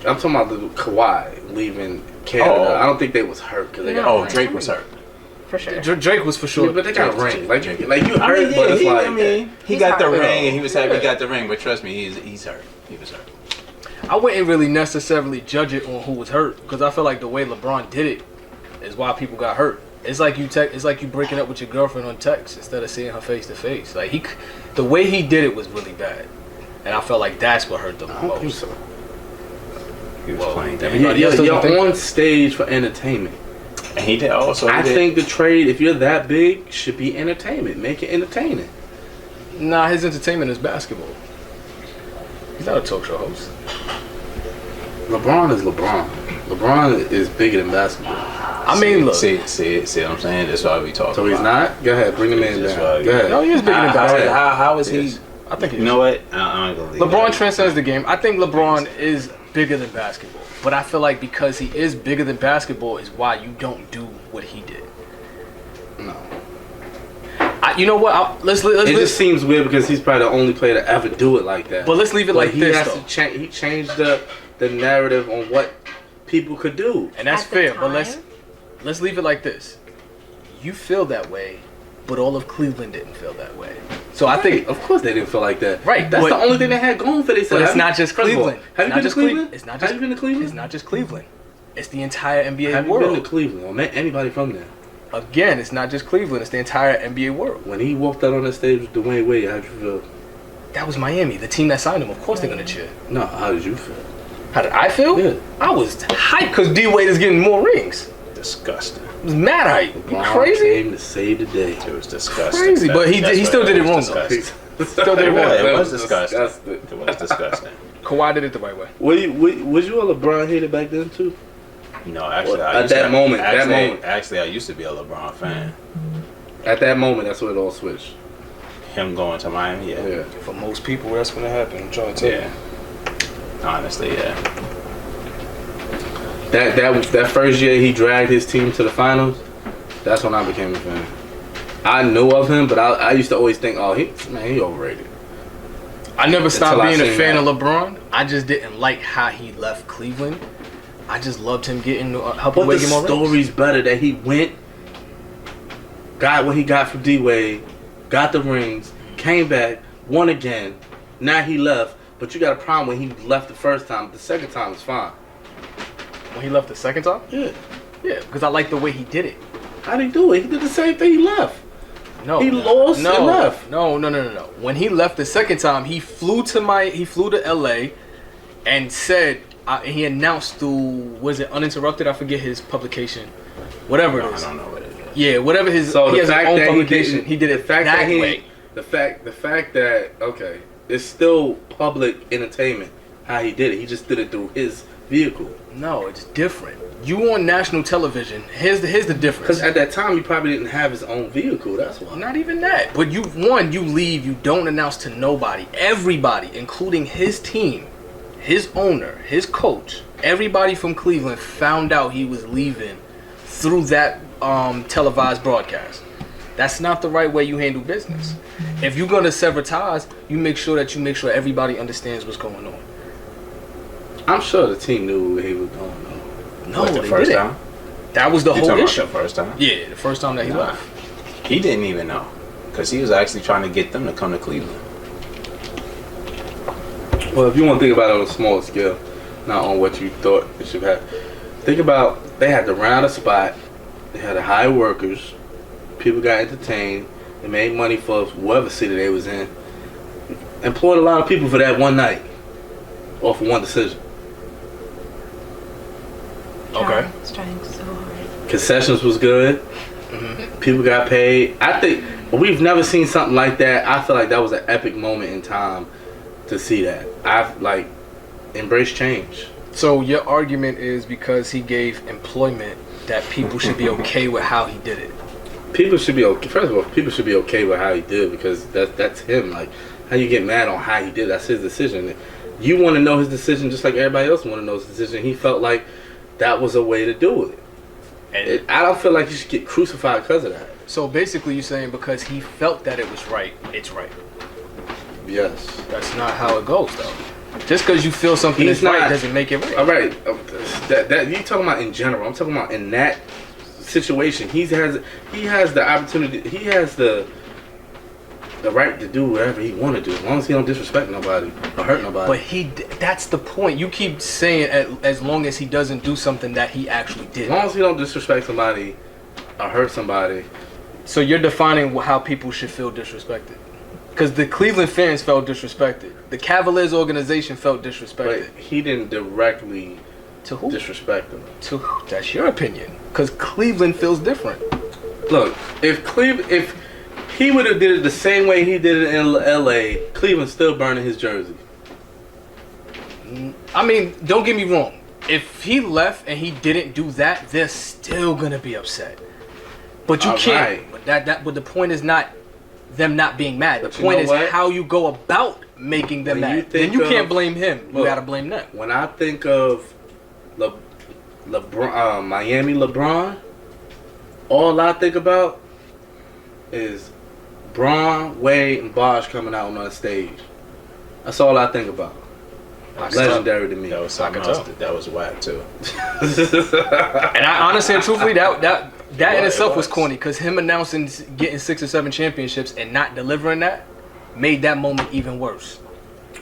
I'm talking about the Kawhi leaving Canada. Oh. I don't think they was hurt because they No. got Oh, rings. Drake was hurt. for sure. Drake was for sure. Yeah, but they got Drake- rings. Like Drake- you I hurt, mean, but yeah, it's like he He's got the hurt. ring and he was happy he got the ring, but trust me, he's hurt. He was hurt. I wouldn't really necessarily judge it on who was hurt because I feel like the way LeBron did it is why people got hurt. It's like it's like you breaking up with your girlfriend on text instead of seeing her face to face. Like the way he did it was really bad, and I felt like that's what hurt them the I don't think most. so. He was Well, playing. everybody else doesn't You're think- on stage for entertainment. And he did also. I think the trade, if you're that big, should be entertainment. Make it entertaining. Nah, his entertainment is basketball. He's not a talk show host. LeBron is LeBron. LeBron is bigger than basketball. I mean, look. See what I'm saying? That's why we talk. So he's not? Go ahead, bring the man That's down. right. Go ahead. No, he is bigger than basketball. How is he? Yes. I think he You is. know what? I'm not gonna leave LeBron that. transcends the game. I think LeBron is bigger than basketball. But I feel like because he is bigger than basketball is why you don't do what he did. No. You know what? Let's It just seems weird because he's probably the only player to ever do it like that. But let's leave it like he this, has though. to change. He changed the narrative on what people could do. And that's At the fair. But time? let's leave it like this. You feel that way, but all of Cleveland didn't feel that way. So I think Of course they didn't feel like that. Right, That's but- the only thing they had going for themselves. But it's not just First of all, Cleveland. Have you been to Cleveland? It's not Have just you been to Cleveland? It's not just Cleveland. It's the entire NBA Have you world. been to Cleveland or met anybody from there? Again, it's not just Cleveland. It's the entire NBA world. When he walked out on the stage with Dwayne Wade, how'd you feel? That was Miami, the team that signed him. Of course they're gonna cheer. No, how did you feel? How did I feel? Yeah. I was hyped because D-Wade is getting more rings. Disgusting. was mad hype. You LeBron crazy? came to save the day. It was disgusting. Crazy, but he still did it wrong though. Disgusting. Still did it wrong. It was disgusting. It was disgusting. Kawhi did it the right way. Was you a LeBron hater back then too? No, actually, At that moment. Actually, I used to be a LeBron fan. At that moment, that's when it all switched. Him going to Miami, yeah. For most people, that's when it happened. I'm trying to tell you. Honestly, yeah. That first year he dragged his team to the finals. That's when I became a fan. I knew of him, but I used to always think, oh, he overrated. I never stopped being a fan that. of LeBron. I just didn't like how he left Cleveland. I just loved him getting helping But Wade the get more rings. story's better that he went, got what he got from D-Wade, got the rings, came back, won again. Now he left, but you got a problem when he left the first time. The second time is fine. When he left the second time? Yeah. Yeah, because I like the way he did it. How did he do it? He did the same thing. He left. No, He lost and left. No. When he left the second time, he flew to LA and said he announced through, was it Uninterrupted? I forget his publication. Whatever it is. I don't know what it is. Yeah, whatever his So he the has his fact own that publication. He did it the fact that that he, way. The fact that it's still public entertainment how he did it. He just did it through his vehicle. No, it's different. You on national television. Here's the difference. Because at that time he probably didn't have his own vehicle. That's why. Not even that. But you leave, you don't announce to nobody. Everybody, including his team, his owner, his coach, everybody from Cleveland found out he was leaving through that televised broadcast. That's not the right way you handle business. If you're gonna sever ties, you make sure everybody understands what's going on. I'm sure the team knew where he was going. No, What, the they first didn't. time? That was the You whole talking issue. about the first time? Yeah, the first time that he Nah. left. He didn't even know. Because he was actually trying to get them to come to Cleveland. Well, if you want to think about it on a smaller scale, not on what you thought it should have. Think about they had to round a spot. They had to hire workers. People got entertained. They made money for whatever city they was in. Employed a lot of people for that one night. Or for one decision. Okay. It's trying so hard. Concessions was good. People got paid. I think we've never seen something like that. I feel like that was an epic moment in time to see that. I've embraced change. So your argument is because he gave employment that people should be okay with how he did it. People should be okay. First of all, people should be okay with how he did it because that's him. Like, how you get mad on how he did it, that's his decision. You want to know his decision just like everybody else want to know his decision. He felt like that was a way to do it. And I don't feel like you should get crucified because of that. So basically you're saying because he felt that it was right, it's right. Yes. That's not how it goes though. Just because you feel something is right doesn't make it right. All right. That you talking about in general. I'm talking about in that situation. He has the opportunity. He has the right to do whatever he want to do as long as he don't disrespect nobody or hurt nobody. But that's the point. You keep saying as long as he doesn't do something that he actually did. As long as he don't disrespect somebody or hurt somebody. So you're defining how people should feel disrespected. Because the Cleveland fans felt disrespected. The Cavaliers organization felt disrespected. But he didn't directly to who? Disrespect them. To who? That's your opinion. Because Cleveland feels different. Look, if he would have did it the same way he did it in LA, Cleveland's still burning his jersey. I mean, don't get me wrong. If he left and he didn't do that, they're still gonna be upset. But you can't. Right. But the point is not them not being mad. The point is how you go about making them mad. Then you can't blame him. You gotta blame them. When I think of LeBron, Miami LeBron, all I think about is Braun, Wade, and Bosh coming out on the stage. That's all I think about. Legendary to me. That was something else. That was whack too. And I honestly and truthfully, that in itself was corny because him announcing getting 6 or 7 championships and not delivering that made that moment even worse.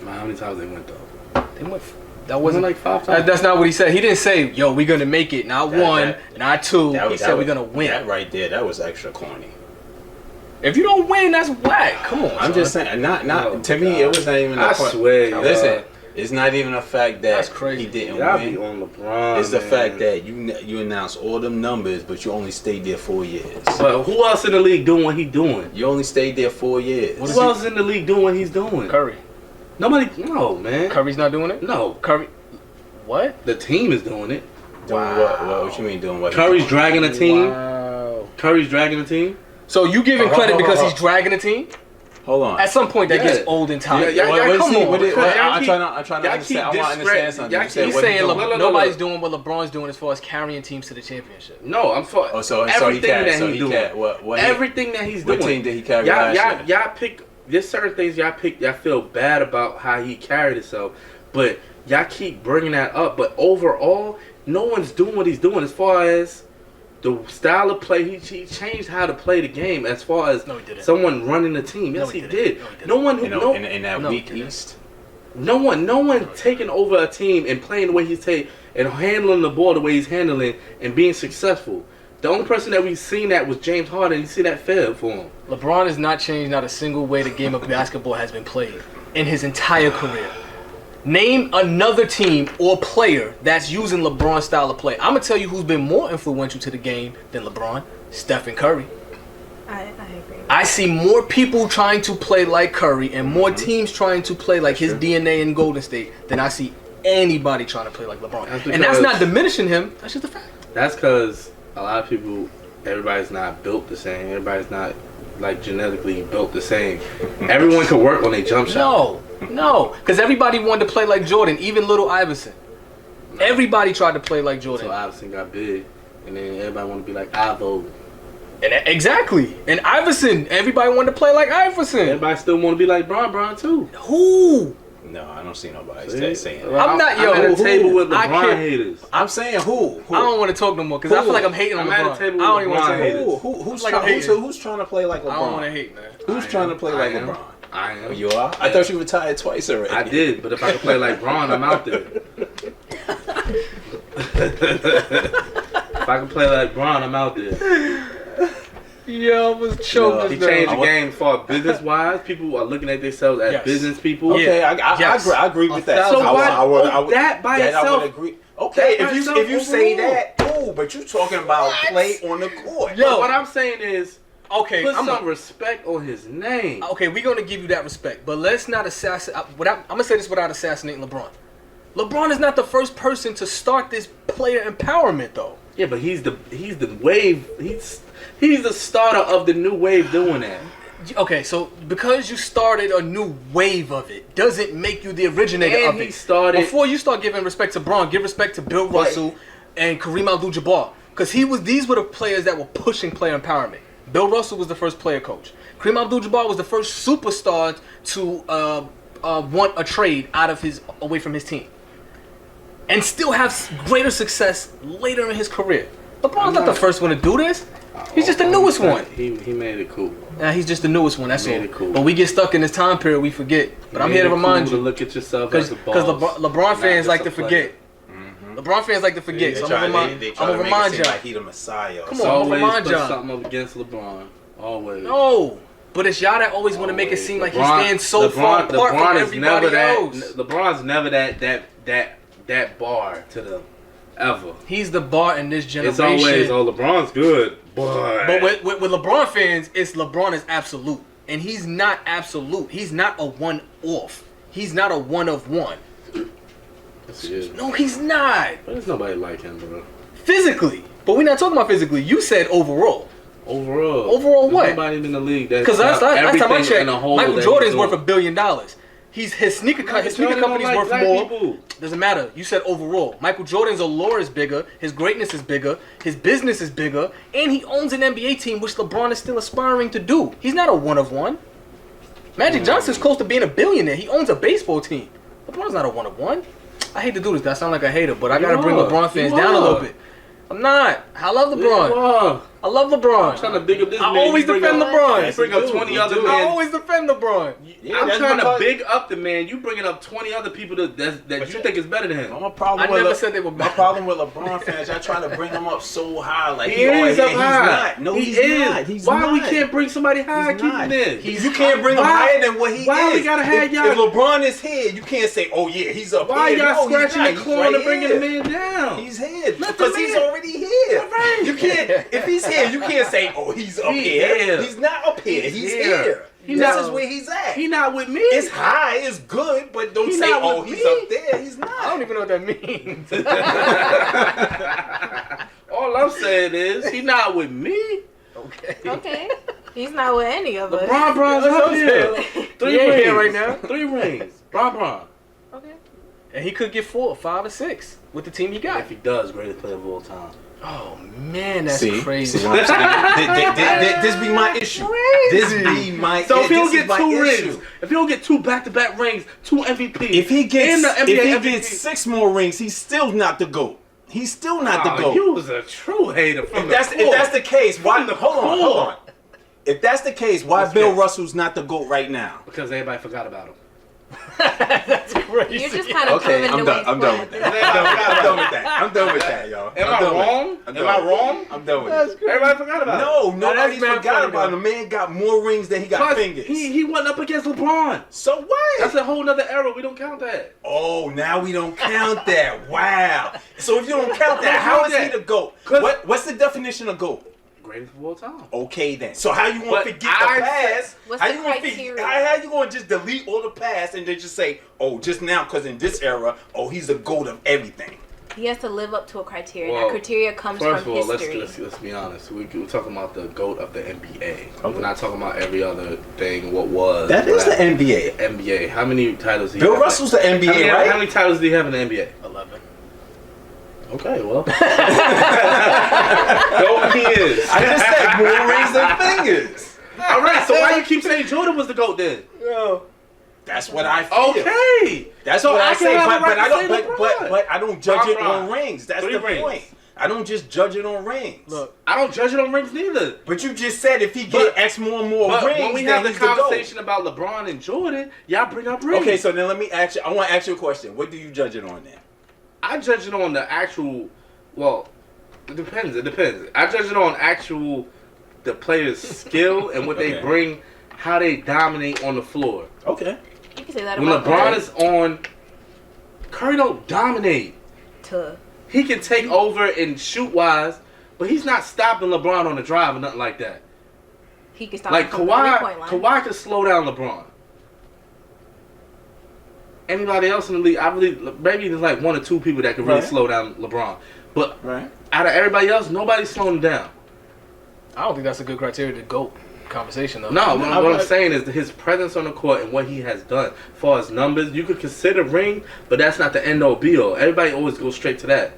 Man, how many times they went though? They went. That wasn't like 5 times. That's not what he said. He didn't say, "Yo, we're gonna make it." Not one, not two. He said we're gonna win. That right there, that was extra corny. If you don't win, that's whack. Come on. I'm just saying, not to me. It was not even. I swear. Listen, It's not even the fact that That's crazy. he didn't Y'all be win. on LeBron. It's the man. fact that you announced all them numbers, but you only stayed there 4 years. But who else in the league doing what he's doing? You only stayed there 4 years. Who else in the league doing what he's doing? Curry. Nobody. No, man. Curry's not doing it? No. Curry. What? The team is doing it. Doing what you mean doing what? Curry's dragging a team. Wow. Curry's dragging a team. So you giving credit because he's dragging a team? Hold on. At some point that Yeah. gets old and tired. Yeah, Come on. I'm trying to y'all understand. keep I want to understand something. You said He's what saying doing. nobody's doing what LeBron's doing as far as carrying teams to the championship. No, I'm for everything that he's doing. Everything that he's doing. What team did he carry last year? Y'all pick. There's certain things y'all pick. Y'all feel bad about how he carried himself, but y'all keep bringing that up. But overall, no one's doing what he's doing as far as the style of play. He changed how to play the game as far as someone running the team. Yes, he did. No one who in that weak East. No one taking over a team and playing the way he's taking and handling the ball the way he's handling and being successful. The only person that we've seen that was James Harden. You see that failed for him. LeBron has not changed not a single way the game of basketball has been played in his entire career. Name another team or player that's using LeBron's style of play. I'm going to tell you who's been more influential to the game than LeBron. Stephen Curry. I agree. I see more people trying to play like Curry and more teams trying to play like his DNA in Golden State than I see anybody trying to play like LeBron. And that's not diminishing him. That's just a fact. That's because a lot of people, everybody's not built the same. Everybody's not like genetically built the same. Everyone can work on a jump shot. No, because everybody wanted to play like Jordan, even little Iverson. Everybody tried to play like Jordan. So Iverson got big, and then everybody want to be like Ivo. And exactly. And Iverson, everybody wanted to play like Iverson. Everybody still want to be like Bron too. Who? No, I don't see nobody saying that. I'm not, I'm at a table with LeBron haters. I'm saying who? I don't want to talk no more because I feel like I'm hating on LeBron. at a table with I don't even want to LeBron say haters. Who's trying to play like LeBron? I don't want to hate, man. Who's trying to play like LeBron? I am. You are? I thought you retired twice already. I did, but if I could play like Bron, I'm out there. If I can play like Bron, I'm out there. Yo, I was choked. He changed the game for business wise. People are looking at themselves as business people. Okay, I agree with that. So I would, that by itself. I would agree. Okay, if you say that, cool. But you talking about play on the court. Yo, what I'm saying is, okay, put some respect on his name. Okay, we're gonna give you that respect, but let's not assassinate. I'm gonna say this without assassinating LeBron. LeBron is not the first person to start this player empowerment, though. Yeah, but he's the wave. He's the starter of the new wave doing that. Okay, so because you started a new wave of it, doesn't make you the originator of it. Before you start giving respect to Bron, give respect to Bill Russell and Kareem Abdul-Jabbar, because these were the players that were pushing player empowerment. Bill Russell was the first player coach. Kareem Abdul-Jabbar was the first superstar to want a trade away from his team, and still have greater success later in his career. LeBron's not the first one to do this. He's just the newest one. He made it cool. Nah, he's just the newest one. That's all. Cool. But we get stuck in this time period. We forget. But I'm here to remind you. To look at yourself because LeBron fans like to forget. LeBron fans like to forget. Yeah, so I'm gonna remind y'all. Like he the Messiah. Come on, I'm gonna remind y'all. Something up against LeBron. Always. No. But it's y'all that always want to make it seem like he stands so far apart from everybody else. LeBron's never that bar to them. Ever. He's the bar in this generation. It's always, LeBron's good, boy. But with LeBron fans, it's LeBron is absolute. And he's not absolute. He's not a one-off. He's not a one of one. Yes, he is. No, he's not. But there's nobody like him, bro. Physically. But we're not talking about physically. You said overall. Overall what? There's nobody in the league that's because last time I checked, Michael Jordan's worth $1 billion. His sneaker company's worth more. People. Doesn't matter. You said overall. Michael Jordan's allure is bigger. His greatness is bigger. His business is bigger. And he owns an NBA team, which LeBron is still aspiring to do. He's not a one of one. Magic Johnson's close to being a billionaire. He owns a baseball team. LeBron's not a one of one. I hate to do this. I sound like a hater, but I gotta bring LeBron fans down a little bit. I'm not. I love LeBron. I love LeBron. I'm trying to big up this I man. always defend LeBron. You bring up 20 other I men. always defend LeBron. Yeah, I'm that's trying to because- big up the man. You bringing up 20 other people that you think is better than him. My problem I with never said they were my bad. problem with LeBron fans. Y'all trying to bring him up so high, like He is up he's high. not. No, he he's is. not. He's Why not. we can't bring somebody high? He's Keep not. him there. You can't bring him Why- higher than what he why is. we gotta have if, y'all- if LeBron is here, you can't say, "Oh yeah, he's up Why here." y'all No, he's scratching not. the He's corner right and bringing here. the man down? He's here Let because the he's man- already here. Right. You can't. If he's here, you can't say, "Oh, he's up He here." here. He's not up here. He's He's here. here. He This not- is where he's at. He not with me. It's high. It's good, but don't He say, not "Oh, with he's me. up there." He's not. I don't even know what that means. All I'm saying is he not with me. Okay. Okay. He's not with any of us. Bron's That's up what I'm here. saying. 3 He ain't rings here right now. 3 rings. Bron. Okay. And he could get 4, 5, or 6 with the team he got. If he does, greatest player of all time. Oh man, that's See crazy. what I'm saying? This be my issue. This be my. So if he don't this is get my 2 issue. rings, if he don't get 2 back-to-back rings, 2 MVPs, If he gets and the NBA if he MVP, gets 6 more rings, he's still not the GOAT. He's still not the GOAT. You was a true hater from If that's the case, why? Hold on. If that's the case, why Let's Bill get- Russell's not the GOAT right now? Because everybody forgot about him. That's crazy. You're just kind of Okay, proving I'm the done. way I'm done with that. I'm done with that. I'm done with that, y'all. Am I'm I done with wrong? it. I'm Am done I with it. wrong? I'm done with That's it. crazy. Everybody forgot about him. No, that's nobody's mad forgot funny, about though. him. The man got more rings than he got Plus, fingers. he went up against LeBron. So what? That's a whole nother era. We don't count that. Oh, now we don't count that. Wow. So if you don't count that, how is he the GOAT? 'Cause- What's the definition of GOAT? Greatest of all time. Okay then. So how you But gonna forget I the past? What's How the you gonna criteria? how you gonna just delete all the past and then just say, oh, just now because in this era, oh, he's the GOAT of everything. He has to live up to a criteria. Well, that criteria comes First from of all, history. let's be honest. We're talking about the GOAT of the NBA. Okay. We're not talking about every other thing. What was? That is the whatever. NBA. NBA. How many titles? Do you Bill have? Russell's the NBA, How many, right? How many titles do you have in the NBA? 11. Okay, well. GOAT he is. I just said more rings than fingers. All right. So why you keep saying Jordan was the GOAT then? Yo, that's what I feel. Okay. That's So what I I say, can have but, a right but I to don't. say But LeBron. I don't judge it LeBron. on rings. That's 3 the rings. point. I don't just judge it on rings. Look, I don't judge it on rings neither. But you just said if he But- get X more and more But rings, when we then have the he's the GOAT. conversation about LeBron and Jordan, y'all bring up rings. Okay, so then let me ask you. I want to ask you a question. What do you judge it on then? I judge it on the actual. Well, it depends. It depends. I judge it on the player's skill and what they Okay. bring, how they dominate on the floor. Okay. You can say that When about LeBron Curry. is on, Curry don't dominate. To He can take over and shoot wise, but he's not stopping LeBron on the drive or nothing like that. he can stop Like him from the Kawhi, three-point line. Kawhi can slow down LeBron. Anybody else in the league, I believe maybe there's like 1 or 2 people that can really Right. slow down LeBron. But Right. out of everybody else, nobody's slowing him down. I don't think that's a good criteria to GOAT conversation though. No, No, what I'm but- saying is his presence on the court and what he has done. As far as numbers, you could consider ring, but that's not the end all be all. Everybody always goes straight to that.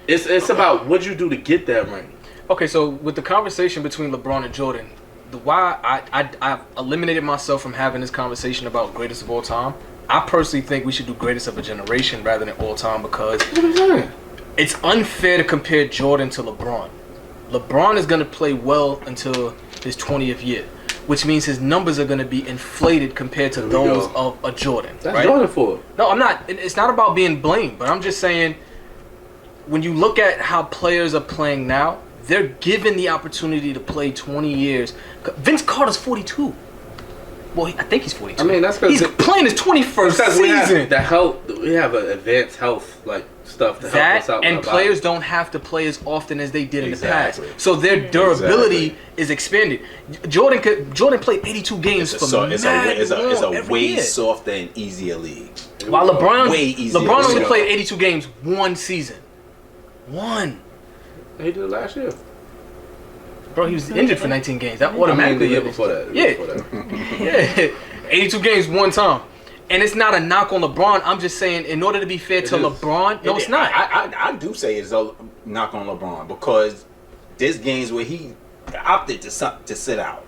It's about what you do to get that ring. Okay, so with the conversation between LeBron and Jordan, the why I've eliminated myself from having this conversation about greatest of all time. I personally think we should do greatest of a generation rather than all time because it's unfair to compare Jordan to LeBron. LeBron is going to play well until his 20th year, which means his numbers are going to be inflated compared to There we those go. of a Jordan. That's right? Jordan for it. No, I'm not. It's not about being blamed, but I'm just saying when you look at how players are playing now, they're given the opportunity to play 20 years. Vince Carter's 42. Well, I think he's 42. I mean, that's 'cause he's playing his 21st Because we have season. the health, we have an advanced health like stuff to help us That out. and with our players bodies. don't have to play as often as they did Exactly. in the past, so their durability Exactly. is expanded. Jordan played 82 games for It's a every way year. softer and easier league. While LeBron, Way easier LeBron to only go. played 82 games one season. One. He did it last year. Bro, he was injured for 19 games. That I mean, automatically. the year before that. Yeah. Before that. Yeah. 82 games one time. And it's not a knock on LeBron. I'm just saying, in order to be fair to is. LeBron, no, it's not. I do say it's a knock on LeBron because there's games where he opted to sit out.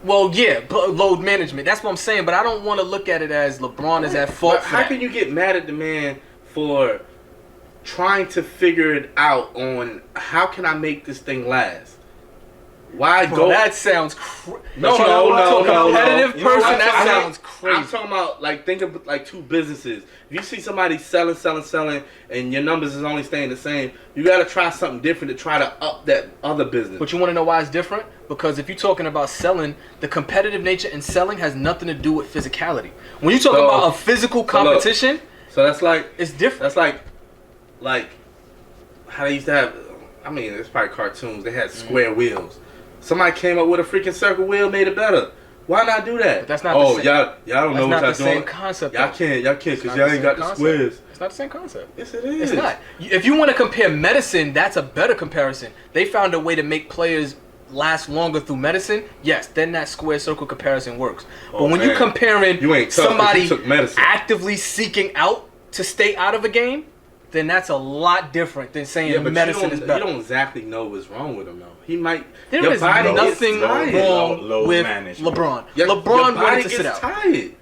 Well, yeah, load management. That's what I'm saying. But I don't want to look at it as LeBron is at fault But for how that. can you get mad at the man for trying to figure it out on how can I make this thing last? Why Bro, go? that sounds No. competitive You know person, what that I'm sounds talking- I'm crazy. talking about like think of like two businesses. If you see somebody selling, and your numbers is only staying the same, you got to try something different to try to up that other business. But you want to know why it's different? Because if you're talking about selling, the competitive nature in selling has nothing to do with physicality. When you talk about a physical competition, so that's like it's different. That's like how they used to have. I mean, it's probably cartoons. They had square wheels. Somebody came up with a freaking circle wheel, made it better. Why not do that? But that's not y'all the same, don't know what y'all doing. That's not the same concept. Y'all can't because y'all ain't got the squares. It's not the same concept. Yes, it is. It's not. If you want to compare medicine, that's a better comparison. They found a way to make players last longer through medicine. Yes, then that square circle comparison works. But when you're comparing somebody actively seeking out to stay out of a game, then that's a lot different than saying medicine is better. You don't exactly know what's wrong with him though. He might. There is nothing wrong with LeBron. LeBron wanted to sit out. Tired.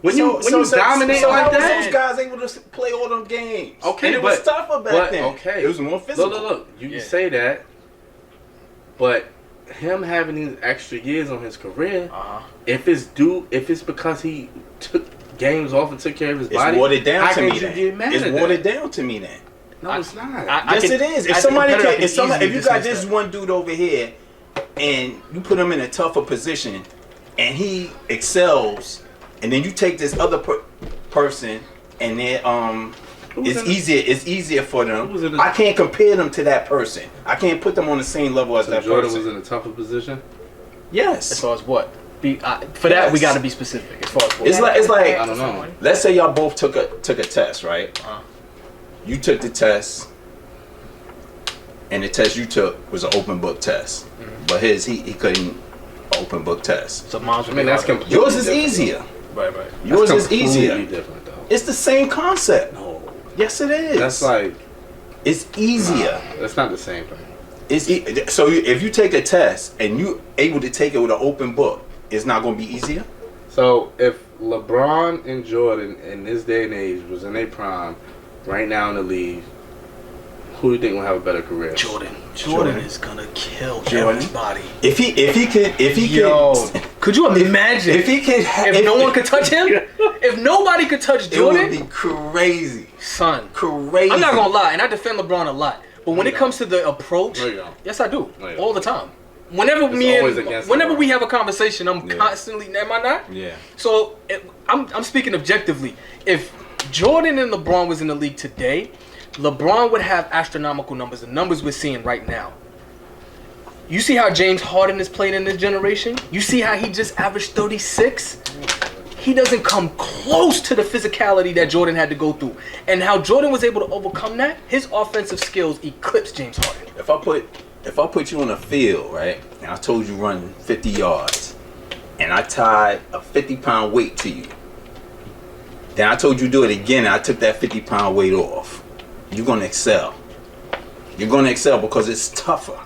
When you dominate like that, how was those guys able to play all them games? Okay, and it was tougher back then. Okay, it was more physical. Look. You say that, but him having these extra years on his career, if it's because he took games off and took care of his body, it's watered down to me. It's watered down to me then. No, it's not. Yes, it is. If you got this one dude over here, and you put him in a tougher position, and he excels, and then you take this other person, and then it's easier for them. I can't compare them to that person. I can't put them on the same level as that Jordan person. was in a tougher position. Yes. As far as what? For that, we got to be specific. As far as what? It's like I don't know. Let's say y'all both took a test, right? You took the test, and the test you took was an open book test. But he couldn't open book test. So mom's that's completely yours is easier. Right. Yours is easier. Different though. It's the same concept. No. Yes, it is. That's like it's easier. That's not the same thing. So if you take a test and you able to take it with an open book, it's not going to be easier. So if LeBron and Jordan in this day and age was in their prime, right now in the league, who do you think will have a better career? Jordan is gonna kill everybody. If he could you imagine if no one could touch him? If nobody could touch Jordan, it would be crazy, son. Crazy. I'm not gonna lie, and I defend LeBron a lot, but when it comes to the approach, yes, I do all the time. Whenever we have a conversation, I'm constantly, am I not? Yeah. So I'm speaking objectively. If Jordan and LeBron was in the league today, LeBron would have astronomical numbers, the numbers we're seeing right now. You see how James Harden is playing in this generation? You see how he just averaged 36? He doesn't come close to the physicality that Jordan had to go through. And how Jordan was able to overcome that, his offensive skills eclipsed James Harden. If I put you on a field, right, and I told you run 50 yards, and I tied a 50-pound weight to you, then I told you do it again, and I took that 50-pound weight off, you're going to excel. You're going to excel because it's tougher.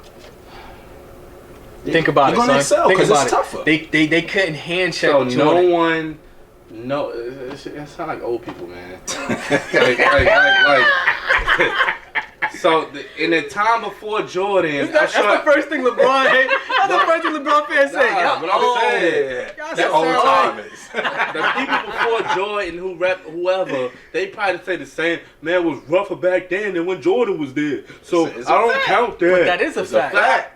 Think about You're it, going to excel because it's tougher. They couldn't hand check So Jordan. it sound like old people, man. So in the time before Jordan, That's the first thing LeBron hit. That's the first thing LeBron fans say. But I'm saying They're old timers. the people before Jordan who rep whoever, they probably say the same. Man, it was rougher back then than when Jordan was there. So It's I don't count that. But that is a fact.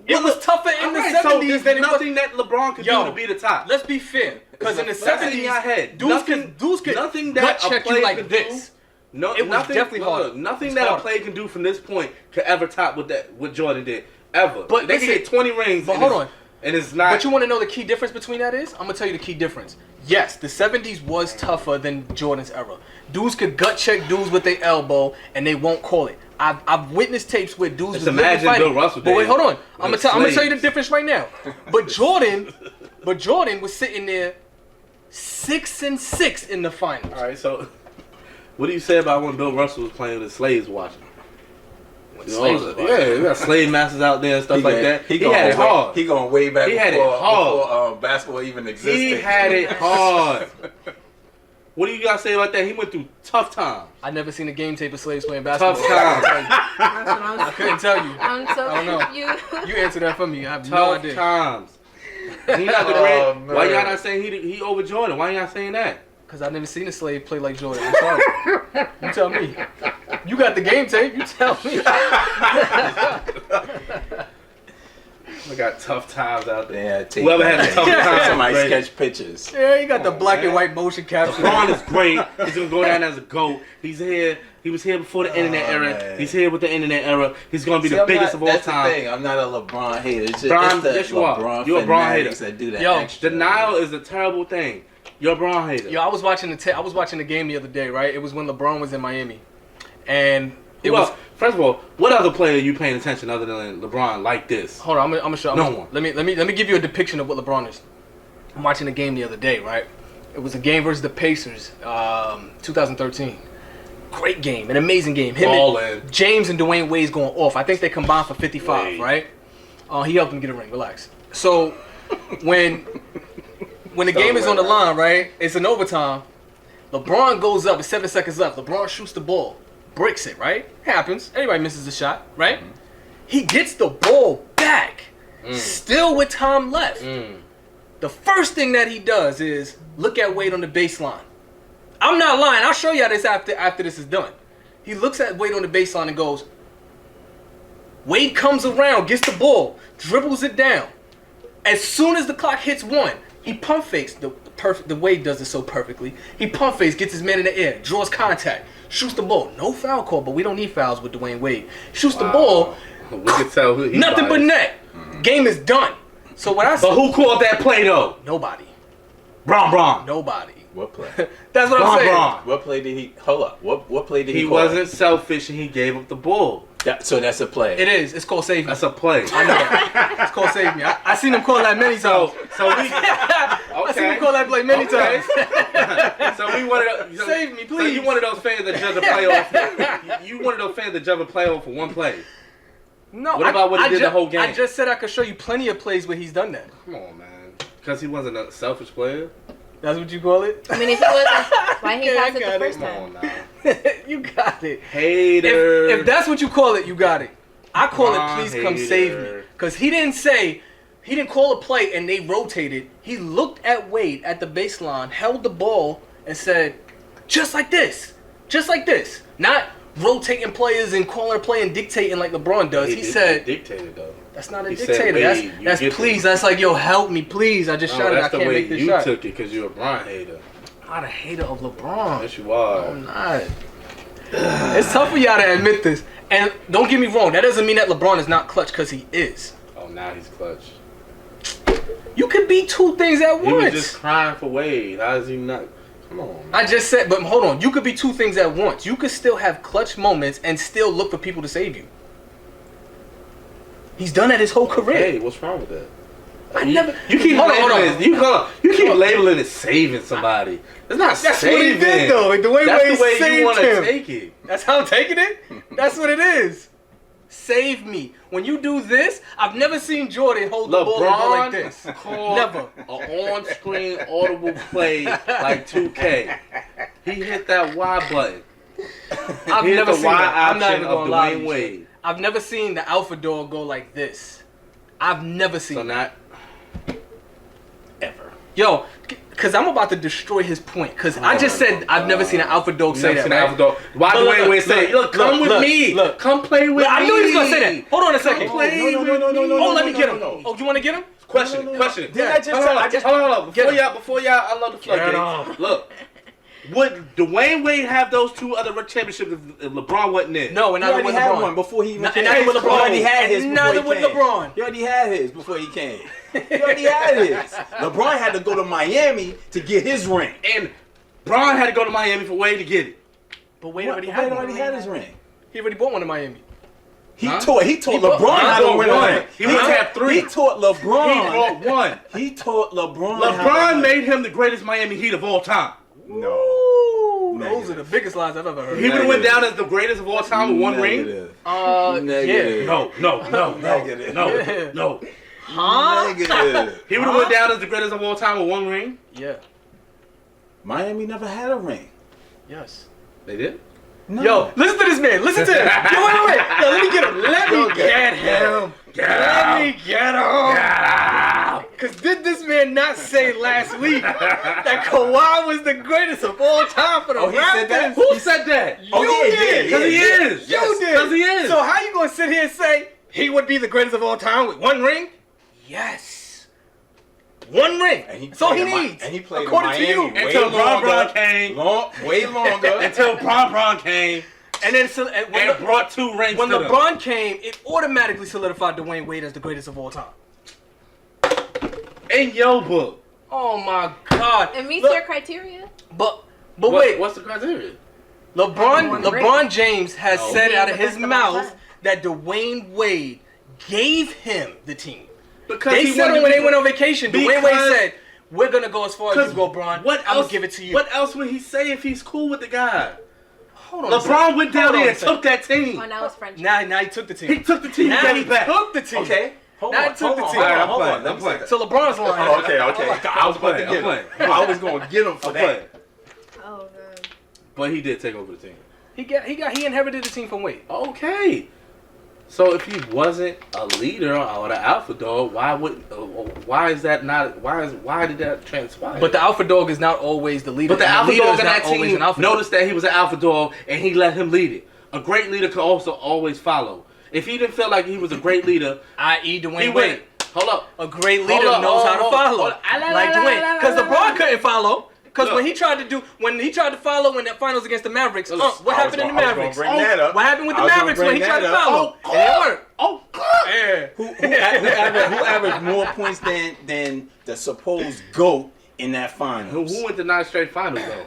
It was tougher in the 70s than it was. Nothing that LeBron could do to be the top. Let's be fair, because in the That's in your 70s, head. dudes could nothing gut that a check player you like could this. do. No, It was nothing, definitely harder. Nothing It's that harder. a player can do from this point could ever top what Jordan did ever. But they listen, can get 20 rings. But hold on. And it's not. But you want to know the key difference between that is? I'm gonna tell you the key difference. Yes, the 70s was tougher than Jordan's era. Dudes could gut check dudes with their elbow, and they won't call it. I've witnessed tapes where dudes Just was literally imagine fighting. Bill Russell But wait, days hold on. I'm with gonna tell you the slaves. difference right now. But Jordan was sitting there 6-6 in the finals. All right, so what do you say about when Bill Russell was playing with the slaves watching? You got slave masters out there and stuff like that. He had it hard. He going way back He had it before hard. basketball even existed. He had it hard. What do you guys say about that? He went through tough times. I never seen a game tape of slaves playing basketball. Tough times. I couldn't tell you. I'm so I don't know. confused. You answer that for me. I have no Tough idea. times. He not the great. Oh, man. Why y'all not saying he over Jordan? Why y'all saying that? Cause I've never seen a slave play like Jordan. I'm sorry. You tell me. You got the game tape. You tell me. We got tough times out there. Yeah, take Whoever that. had the toughest times, Somebody great. sketch pictures. Yeah, you got the black man. and white motion capture. LeBron is great. He's gonna go down as a GOAT. He's here. He was here before the internet era. Man. He's here with the internet era. He's gonna be See, the I'm biggest not, of all that's time. the thing. I'm not a LeBron hater. It's just Bron, it's the yes, you are. LeBron You're a Bron fanatics hater. that do that Yo, extra. Denial is a terrible thing. You're a Bron hater. Yo, I was watching the game the other day, right? It was when LeBron was in Miami, and it Who was. else? First of all, what other player are you paying attention other than LeBron like this? Hold on, I'm gonna show. No one. Let me give you a depiction of what LeBron is. I'm watching the game the other day, right? It was a game versus the Pacers, 2013. Great game, an amazing game. James and Dwayne Wade's going off. I think they combined for 55, Wade. right? He helped him get a ring. Relax. So when the game is on the line, right? It's an overtime. LeBron goes up with 7 seconds left. LeBron shoots the ball, breaks it, right? Happens. Everybody misses a shot, right? Mm-hmm. He gets the ball back, still with time left. The first thing that he does is look at Wade on the baseline. I'm not lying. I'll show y'all this after this is done. He looks at Wade on the baseline and goes, Wade comes around, gets the ball, dribbles it down. As soon as the clock hits 1, he pump fakes. The Wade does it so perfectly. He pump fakes, gets his man in the air, draws contact, shoots the ball. No foul call, but we don't need fouls with Dwayne Wade. Shoots the ball. We can tell who he Nothing but biased. net. Game is done. So what I But who called that play though? Nobody. Bron. Nobody. What play? That's what I'm saying. Bron. What play did he? Hold up. What play did he? He call? wasn't selfish and he gave up the ball. So that's a play. It is. It's called save me. That's a play. I know. It's called save me. I seen him call that many times. So we I seen him call that play many times. So we wanted to Save me, So please. you one of those fans that judge a playoff. You one of those fans that judge a playoff for one play. No. What about what he did the whole game? I just said I could show you plenty of plays where he's done that. Come on, man. Because he wasn't a selfish player. That's what you call it? I mean, if he wasn't, why he Okay, I passed it got the it. first Come time? on now. You got it. Hater. If that's what you call it, you got it. I call it please come Hater. save me. Because he didn't call a play and they rotated. He looked at Wade at the baseline, held the ball, and said, just like this. Just like this. Not rotating players and calling a play and dictating like LeBron does. He said, dictated though. that's not a He said, dictator. "Wade, you That's get please. this." That's like, yo, help me, please. I just shot it. I That's the can't way make this you shot. took it because you're a Bron hater. I'm not a hater of LeBron. Yes, you are. I'm not. It's tough for y'all to admit this. And don't get me wrong, that doesn't mean that LeBron is not clutch, because he is. Oh, now he's clutch. You could be two things at He was once. just crying for Wade. How is he not? Come on, man. I just said, but hold on. You could be two things at once. You could still have clutch moments and still look for people to save you. He's done that his whole career. Hey, what's wrong with that? You keep Hold on, labeling it. You keep labeling it saving somebody. It's not That's saving. what he did, though. The way That's Wade the way you saved want to him. take it. That's how I'm taking it? That's what it is. Save me. When you do this, I've never seen Jordan hold the ball and go like this. Called Never. an on-screen audible play like 2K. He hit that Y button. I've He hit never the seen Y that. I'm not option even of gonna lie to Dwayne you. Wade. I've never seen the alpha dog go like this. I've never seen So it. not ever. Yo, because I'm about to destroy his point. Because I just said I've never seen an alpha dog say that. Right? Why Look, Dwayne Wade say, look, come with me. Look. Come play with me. I knew he was going to say that. Hold on a second. Come play No, with me. Oh, let me get him. Oh, you want to get him? Question. Didn't I just say- Hold on. Get him. Before y'all, I love the floodgates. him. Look, would Dwayne Wade have those two other championships if LeBron wasn't there? No, and He neither already with had LeBron. one before he even And came. neither with He LeBron. already had his And before neither he with came. LeBron. He already had his before he came. He already had his. LeBron had to go to Miami to get his ring. And Bron had to go to Miami for Wade to get it. But Wade Wade already had one. already had his ring. He already bought one in Miami. He Huh? taught LeBron how to win a one. ring. He must have three. He taught He LeBron. brought one. He taught LeBron. how LeBron to- made him the greatest Miami Heat of all time. No. Ooh, those Negative. are the biggest lies I've ever heard. He would have went down as the greatest of all time with one ring. Negative. Yeah. Negative. No. Negative. No. Huh? Negative. He would have went down as the greatest of all time with one ring. Yeah. Miami never had a ring. Yes. They did. No. Yo, listen to this man. Listen to him. Yo, wait. Yo, let that Kawhi was the greatest of all time for the Raptors. He said that? Who said that? You did. Because he is. You did. Because he is. So how you gonna sit here and say he would be the greatest of all time with 1 ring? Yes. 1 ring. That's all he needs. And he played according in to you. Miami Until Bron came. Way longer. Until Bron came. And then And brought 2 rings when to them. LeBron came, it automatically solidified Dwayne Wade as the greatest of all time. In your book. Oh my God. It meets your criteria. But wait. What's the criteria? LeBron James has said out of his Being the best of all mouth time. that Dwayne Wade gave him the team. Because They he said wanted it when to they be- went on vacation. Dwayne Wade Because- said, "We're gonna go as far as you go, Bron. What I'm else? gonna give it to you." What else would he say if he's cool with the guy? Hold on. a LeBron second. went down Hold on there a and second. took that team. Oh, now it's friendship. Now he took the team. He took the team. Now Gave he it back. took the team. Okay. Hold Now on. he took the hold team. on, I'm hold playing, on. I'm Let me playing. say So LeBron's lying. that. Oh, okay. I was about to get playing. him. I was gonna get him for I'm that. playing. Oh, God. But he did take over the team. He inherited the team from Wade. Okay. So if he wasn't a leader or the alpha dog, why is that not? Why did that transpire? But the alpha dog is not always the leader. But the and alpha leader dog is in not that always team an alpha dog. noticed that he was an alpha dog and he let him lead it. A great leader could also always follow. If he didn't feel like he was a great leader, i.e. he Dwayne went. Wade. Hold up. A great Hold leader up, knows how to hold follow. up. Like Dwayne. Because LeBron couldn't follow. Because Look. when he tried to follow in the finals against the Mavericks, what happened in the Mavericks? Bring that up. What happened with the I was gonna Mavericks when bring he tried to that up. follow? Oh, It didn't work. Oh, God. Yeah. Who averaged more points than the supposed GOAT in that finals? Who went to 9 straight finals though?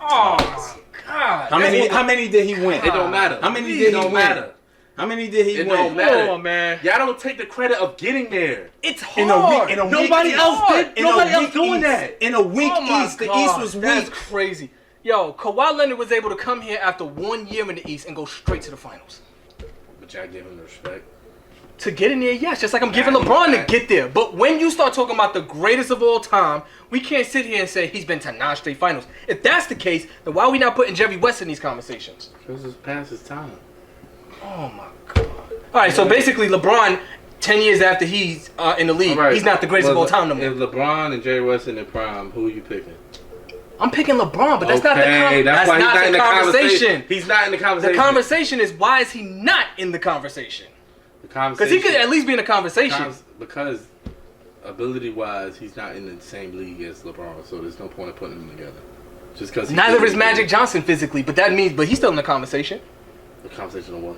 Oh my God. How many did he win? It don't matter. How many It did he don't win? matter. How many did he It win? don't matter. Come on, man. Y'all don't take the credit of getting there. It's In a hard. week, in a week Nobody East. else did. In a Nobody else week doing East. that. In a week Oh my East. The God, East was that's weak. crazy. Yo, Kawhi Leonard was able to come here after 1 year in the East and go straight to the finals. But y'all give him the respect. To get in there, yes, just like I'm giving LeBron to get there. But when you start talking about the greatest of all time, we can't sit here and say he's been to 9 straight finals. If that's the case, then why are we not putting Jerry West in these conversations? Because it's past his time. Oh my God. All right, so basically LeBron, 10 years after he's in the league, Right. he's not the greatest of all time no more. If LeBron and Jerry West in their prime, who are you picking? I'm picking LeBron, but that's not the Okay, that's why he's not in the conversation. He's not in the conversation. The conversation is, why is he not in the conversation? The Because conversation. he could at least be in the conversation. Because ability-wise, he's not in the same league as LeBron, so there's no point in putting them together. Just because Neither is Magic Johnson physically, but he's still in the conversation. The conversation of what?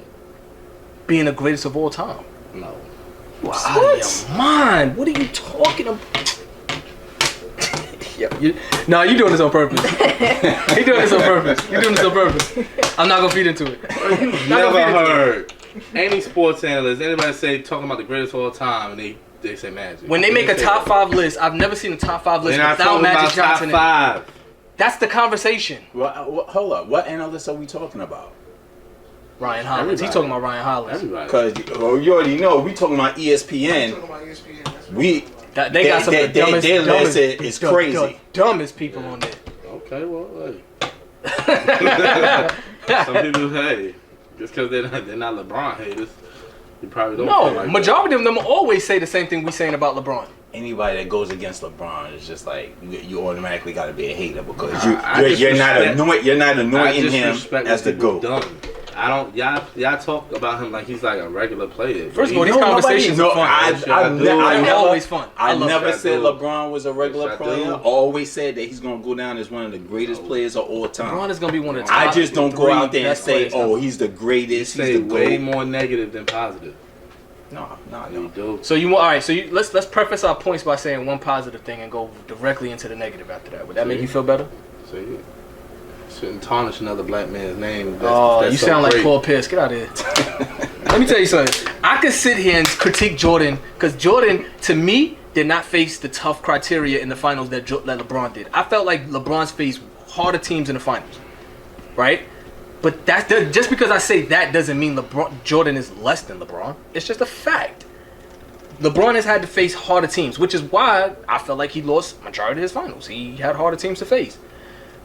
Being the greatest of all time. No. You're out of your mind. What are you talking about? No, you're doing this on purpose. You're doing this on purpose. You're doing this on purpose. I'm not gonna feed into it. Never heard any sports analyst, anybody say talking about the greatest of all time, and they say Magic. When they make a top 5 list, I've never seen a top 5 list They're not without talking Magic about top Johnson. 5. That's the conversation. Hold up. What analysts are we talking about? Ryan Hollins. He's Everybody. talking about Ryan Hollins. Everybody. Because you already know we talking about ESPN. Talking about ESPN. That's right. We They got some of the dumbest, their list is crazy. dumbest people on there. Okay, well, hey. Some people, hey, just because they're not LeBron haters, you probably don't. feel No, like majority of them always say the same thing we saying about LeBron. Anybody that goes against LeBron is just like you automatically got to be a hater because I you're not disrespect- anointing him disrespect as the what people GOAT. done. I don't. Y'all talk about him like he's like a regular player. First of all, He's- these conversations are fun. They're always fun. I love never that. said I do. LeBron was a regular Yes, I player. do. I always said that he's gonna go down as one of the greatest players of all time. LeBron is gonna be one of the top I just don't go 3 out there and best say, players "Oh, ever. he's the greatest." say He's the way GOAT. more negative than positive. No. You do. So you want all right? So let's preface our points by saying one positive thing and go directly into the negative after that. Would that make you feel better? So you shouldn't tarnish another black man's name. You so sound like great. Paul Pierce. Get out of here. Let me tell you something. I could sit here and critique Jordan because Jordan, to me, did not face the tough criteria in the finals that LeBron did. I felt like LeBron's faced harder teams in the finals, right? But just because I say that doesn't mean Jordan is less than LeBron. It's just a fact. LeBron has had to face harder teams, which is why I felt like he lost majority of his finals. He had harder teams to face.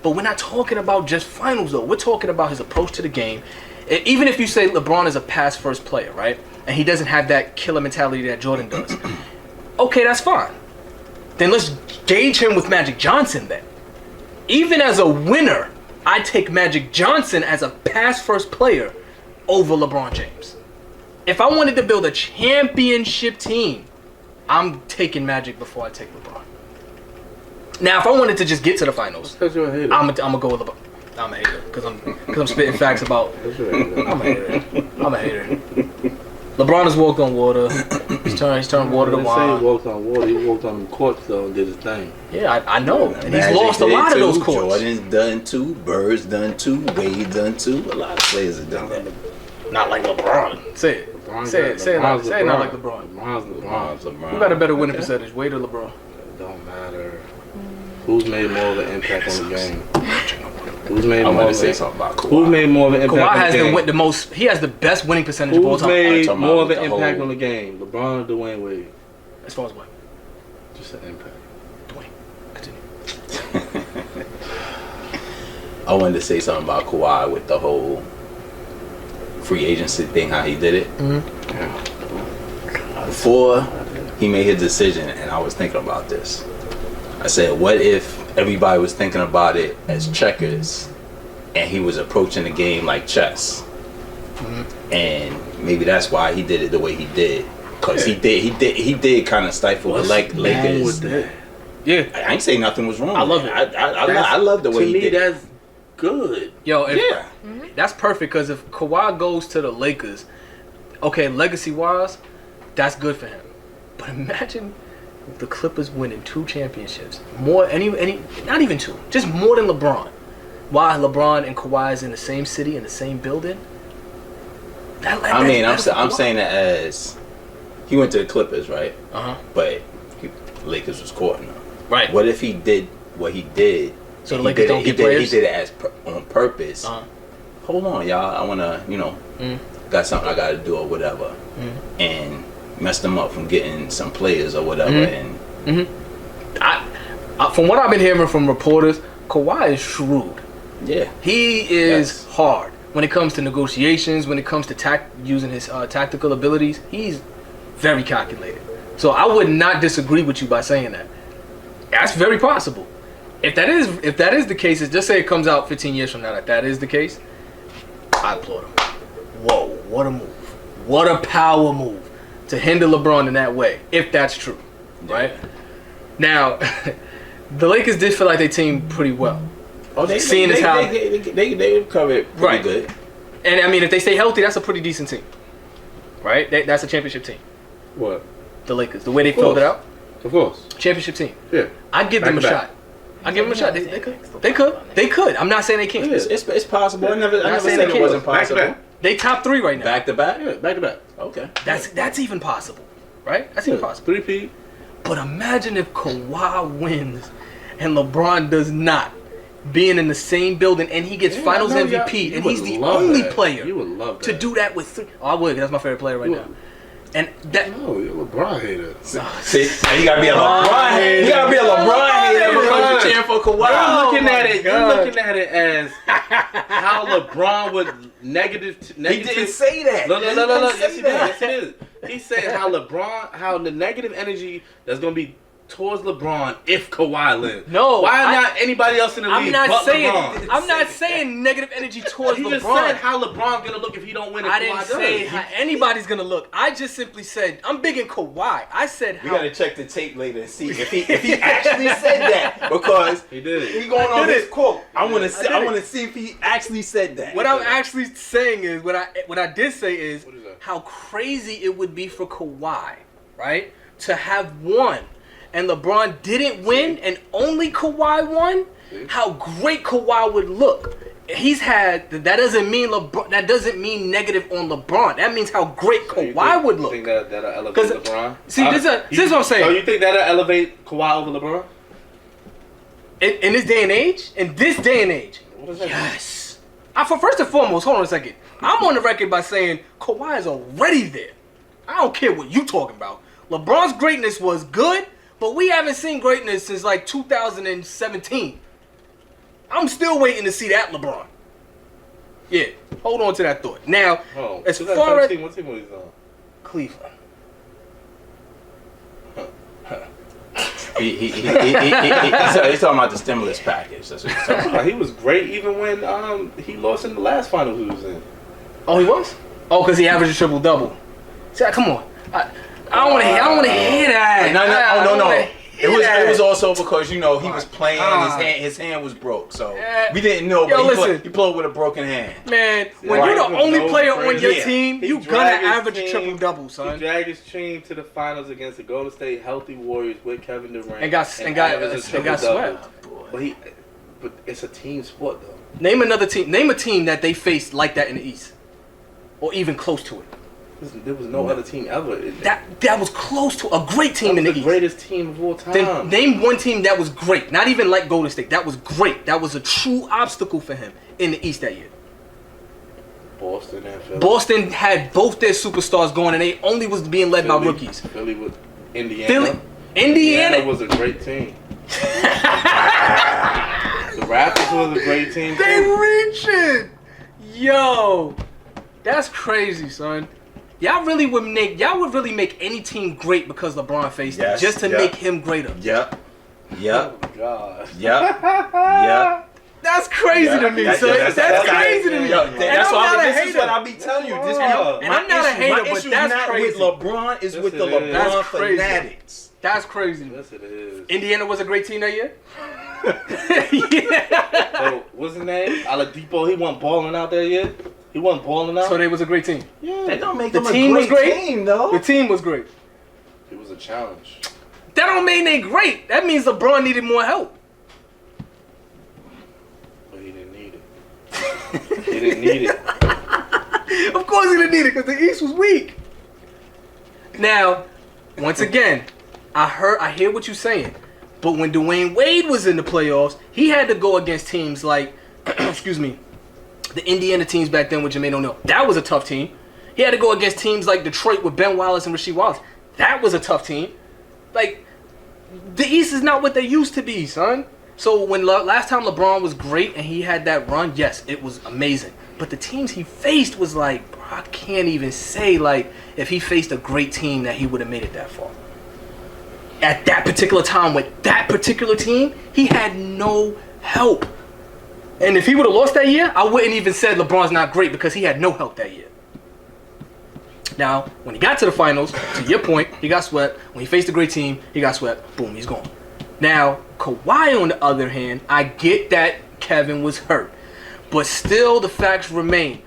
But we're not talking about just finals, though. We're talking about his approach to the game. Even if you say LeBron is a pass-first player, right? And he doesn't have that killer mentality that Jordan does. Okay, that's fine. Then let's gauge him with Magic Johnson then. even as a winner, I take Magic Johnson as a pass-first player over LeBron James. If I wanted to build a championship team, I'm taking Magic before I take LeBron. Now, if I wanted to just get to the finals, Because you're a hater. I'm gonna go with LeBron. I'm a hater because I'm spitting facts about. I'm a hater. I'm a hater. LeBron has walked on water. He's turned water to They say wine. he walked on water. He walked on courts though and did his thing. Yeah, I know. And he's Magic lost a did lot of too. those courts. Jordan's done too. Bird's done too. Wade done too. A lot of players have done that. Not like LeBron. Say it. Say it not like LeBron. LeBron's LeBron. Who got a better winning percentage, Wade or LeBron? It don't matter. Who's made more of an impact on the game? Who's made I more want of to say an something about Kawhi. Who's made more of an impact Kawhi on has the game? the most. He has the best winning percentage of all Who's time. made talking more of about an the impact whole- on the game? LeBron or Dwayne Wade? As far as what? Just an impact. Dwayne. Continue. I wanted to say something about Kawhi with the whole free agency thing, how he did it. Before he made his decision, and I was thinking about this. I said, what if everybody was thinking about it as checkers, and he was approaching the game like chess? And maybe that's why he did it the way he did, because he did kind of stifle the Lakers. Yeah. I ain't say nothing was wrong. I love with it. I love the way he did it. That's good. Yo, Yeah. that's perfect because if Kawhi goes to the Lakers, okay, legacy-wise, that's good for him. But imagine the Clippers winning 2 championships, more not even 2, just more than LeBron. Why LeBron and Kawhi is in the same city in the same building? I'm saying that as he went to the Clippers, right? But Lakers was courting him. Right. What if he did what he did? So the he Lakers did don't it, get he players? did it on purpose. Hold on, y'all. I wanna, got something I gotta do or whatever, and messed them up from getting some players or whatever. And From what I've been hearing from reporters, Kawhi is shrewd. yeah, He is hard when it comes to negotiations, when it comes to using his tactical abilities. He's very calculated. So I would not disagree with you by saying that. That's very possible. If that is the case, just say it comes out 15 years from now that is the case, I applaud him. Whoa, what a move. What a power move to hinder LeBron in that way, if that's true. Right? Now, the Lakers did feel like they teamed pretty well. Oh, they covered pretty good. And I mean, if they stay healthy, that's a pretty decent team. Right? That's a championship team. What? The Lakers. The way they filled it out. Of course. Championship team. Yeah. I'd give them a shot. I'd give them a shot. They could. I'm not saying they can't. Yeah. It's possible. I never said they it can't. wasn't possible. Back to back. They top 3 right now. Back to back. Yeah, back to back. Okay. That's even possible. Right? That's even possible. 3P. But imagine if Kawhi wins and LeBron does not, being in the same building, and he gets Finals MVP, and he's the only player to do that with 3. Oh, I would. That's my favorite player right now. And that. Oh, you're a LeBron hater. See, you gotta be a LeBron hater. You gotta be a LeBron hater because you're cheering for Kawhi. You're looking at it as how LeBron would negative. He didn't say that. No. Yes, he did. He said how the negative energy that's gonna be towards LeBron if Kawhi lives. No, why not anybody else in the league? LeBron? I'm not saying negative energy towards He LeBron. just said how LeBron's gonna look if he don't win. I didn't say how anybody's gonna look. I just simply said I'm big in Kawhi. I said how. We gotta check the tape later and see if he actually said that because he did it. He going on his quote. I want to see if he actually said that. What I'm actually saying is what I did say is how crazy it would be for Kawhi, right, to have won. And LeBron didn't win, and only Kawhi won. How great Kawhi would look. He's had that doesn't mean LeBron. That doesn't mean negative on LeBron. That means how great Kawhi would look. You think that'll elevate LeBron? See, this is what I'm saying. So you think that'll elevate Kawhi over LeBron? In this day and age, What does that yes. First and foremost, hold on a second. I'm on the record by saying Kawhi is already there. I don't care what you talking about. LeBron's greatness was good. But we haven't seen greatness since like 2017. I'm still waiting to see that LeBron. Yeah, hold on to that thought. Now, as far as what team was he on? Cleveland. He's talking about the stimulus package. That's what he's talking about. He was great even when he lost in the last finals he was in. Oh, he was? Oh, because he averaged a triple double. See, come on. I don't want to hear that. No. It was also because he was playing. His hand was broke, so we didn't know. But he played with a broken hand. Man, when you're the only player on your team, you gonna average a triple double, son. He dragged his team to the finals against the Golden State healthy Warriors with Kevin Durant and got swept. But it's a team sport though. Name another team. Name a team that they faced like that in the East, or even close to it. There was no other team ever. That was close to a great team in the East. The greatest team of all time. Then name one team that was great. Not even like Golden State. That was great. That was a true obstacle for him in the East that year. Boston and Philly. Boston had both their superstars going, and they only was being led by rookies. Philly with Indiana. Indiana was a great team. The Raptors was a great team. They reaching. Yo, that's crazy, son. Y'all would really make any team great because LeBron faced it, just to make him greater. Yep. Oh my God. Yep. That's crazy to me, son. That's crazy to me. This is what I be telling you. And I'm not a hater, but that's crazy. With LeBron is with the LeBron fanatics. That's crazy. Yes, it is. Indiana was a great team that year. So, what's his name? Oladipo. He wasn't balling out there yet. He wasn't balling out. So they was a great team. Yeah. That don't make the them team a great team, though. The team was great. It was a challenge. That don't mean they great. That means LeBron needed more help. But he didn't need it. He didn't need it. Of course he didn't need it because the East was weak. Now, once again, I hear what you're saying. But when Dwayne Wade was in the playoffs, he had to go against teams like, excuse me, the Indiana teams back then with Jermaine O'Neal. That was a tough team. He had to go against teams like Detroit with Ben Wallace and Rasheed Wallace. That was a tough team. Like, the East is not what they used to be, son. So when last time LeBron was great and he had that run, yes, it was amazing. But the teams he faced was like, bro, I can't even say like if he faced a great team that he would have made it that far. At that particular time with that particular team, he had no help. And if he would have lost that year, I wouldn't even said LeBron's not great because he had no help that year. Now, when he got to the finals, to your point, he got swept. When he faced a great team, he got swept. Boom, he's gone. Now, Kawhi, on the other hand, I get that Kevin was hurt. But still, the facts remain.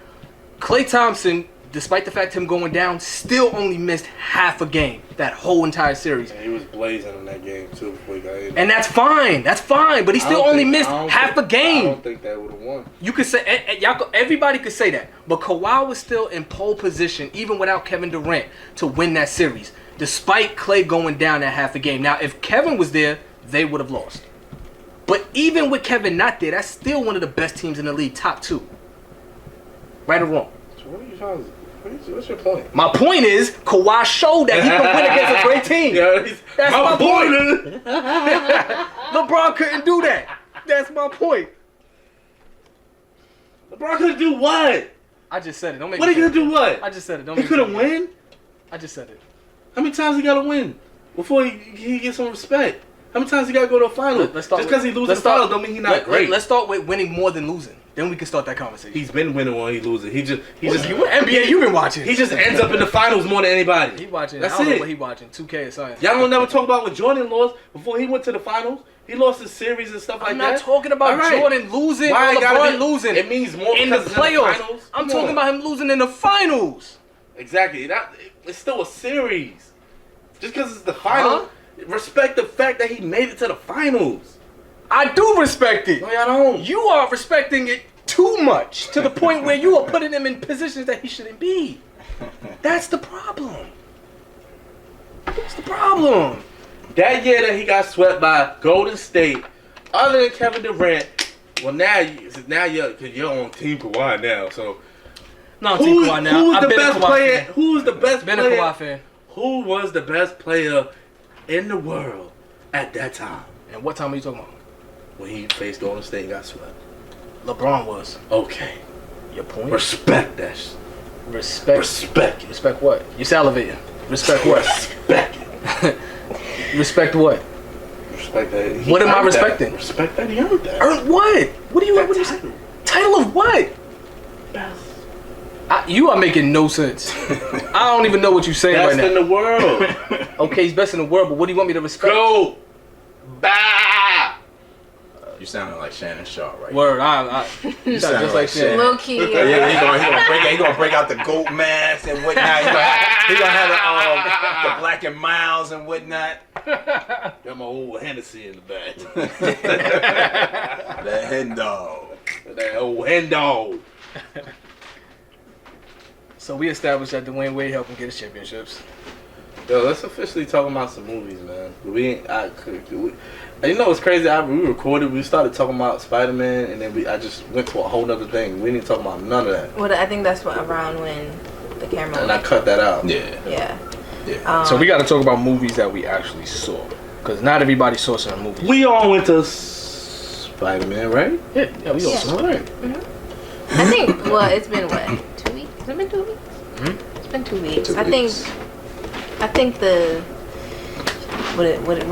Klay Thompson, despite the fact him going down, still only missed half a game that whole entire series. And he was blazing in that game too before he got injured. And that's fine. But he still only missed half a game. I don't think that would have won. You could say everybody could say that, but Kawhi was still in pole position even without Kevin Durant to win that series, despite Klay going down at half a game. Now, if Kevin was there, they would have lost. But even with Kevin not there, that's still one of the best teams in the league, top 2. Right or wrong? So what are you trying to? What's your point? My point is, Kawhi showed that he can win against a great team. That's my point. LeBron couldn't do that. That's my point. LeBron couldn't do what? I just said it. Don't make What are you gonna do? What? I just said it. Don't he make couldn't win. I just said it. How many times he gotta win before he gets some respect? How many times he gotta go to a final? Just because he loses the finals don't mean he's not great. Let's start with winning more than losing. Then we can start that conversation. He's been winning when he loses. He just NBA you've been watching. He just ends up in the finals more than anybody. He watching. That's I don't know it. what he watching. 2K or something. Y'all don't never talk about when Jordan lost before he went to the finals. He lost his series and stuff like that. I'm not talking about Jordan losing or LeBron losing. It means more in the playoffs. I'm talking about him losing in the finals. Exactly. It's still a series. Just because it's the finals, respect the fact that he made it to the finals. I do respect it. No, y'all don't. You are respecting it too much to the point where you are putting him in positions that he shouldn't be. That's the problem. That year that he got swept by Golden State, other than Kevin Durant, well now you're on Team Kawhi now. So no, Team Kawhi now. Who's the best player? Who's the best player? Been a Kawhi fan. Who was the best player in the world at that time? And what time are you talking about? When he faced Golden State and got swept. LeBron was. Okay. Your point? Respect that. Respect what? You salivating. Respect what? Respect it. Respect what? Respect that. What am I respecting? Respect that he earned that. Earned what? What do you say? Title of what? Best. You are making no sense. I don't even know what you're saying right now. Best in the world. Okay, he's best in the world, but what do you want me to respect? Go. Bah. You sounding like Shannon Sharp, right? Word, you sound just like Shannon. Low key. Yeah, he gonna break out the goat mask and whatnot. He gonna have the Black and Miles and whatnot. Got my old Hennessy in the back. The hen dog. That old hen dog. So we established that Dwayne Wade helped him get his championships. Yo, let's officially talk about some movies, man. You know what's crazy? We recorded. We started talking about Spiderman, and then I just went to a whole other thing. We didn't talk about none of that. Well, I think that's around when the camera. And I cut that out. Yeah. So we got to talk about movies that we actually saw, because not everybody saw certain movies. We all went to Spider-Man, right? Yeah, we all saw it. Mm-hmm. I think. Well, it's been what? 2 weeks? Has it been 2 weeks? Mm-hmm. It's been 2 weeks. 2 weeks. I think the what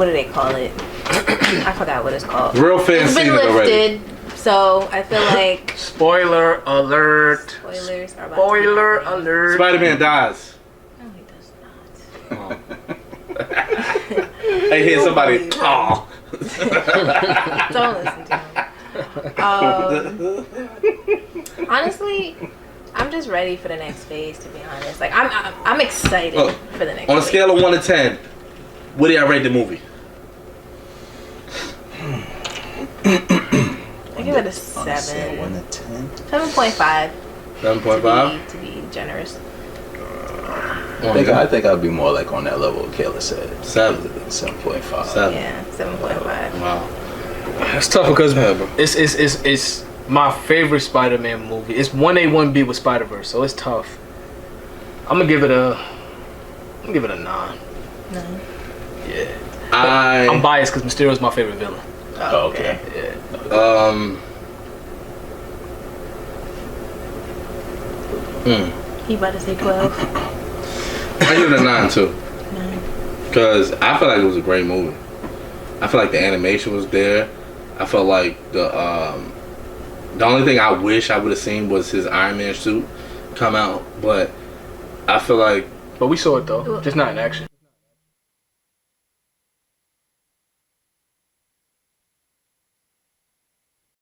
do they call it? I forgot what it's called. Real fans It's seen been it already. lifted, so I feel like Spoiler alert. spoilers are about Spoiler to be alert. Spider-Man dies. No, he does not. I hear somebody. Aw. Don't listen to him. Honestly, I'm just ready for the next phase. To be honest, like I'm excited for the next. On a phase. scale of 1 to 10, what do y'all rate the movie? I give it a 7. 1 to 10. 7.5. 7.5. To be generous. I think I'd be more like on that level KAYLA said. 7.5. 7. Yeah, 7.5. Wow. It's tough because it's my favorite Spider-Man movie. It's 1A, 1B with Spider-Verse, so it's tough. I'm gonna give it a 9. 9. Yeah. I'm I'm biased because Mysterio's my favorite villain. Oh, okay. He about to say 12. I give it a 9 too. 9. Because I feel like it was a great movie. I feel like the animation was there. I felt like the only thing I wish I would have seen was his Iron Man suit come out. But I feel like. But we saw it though, just not in action.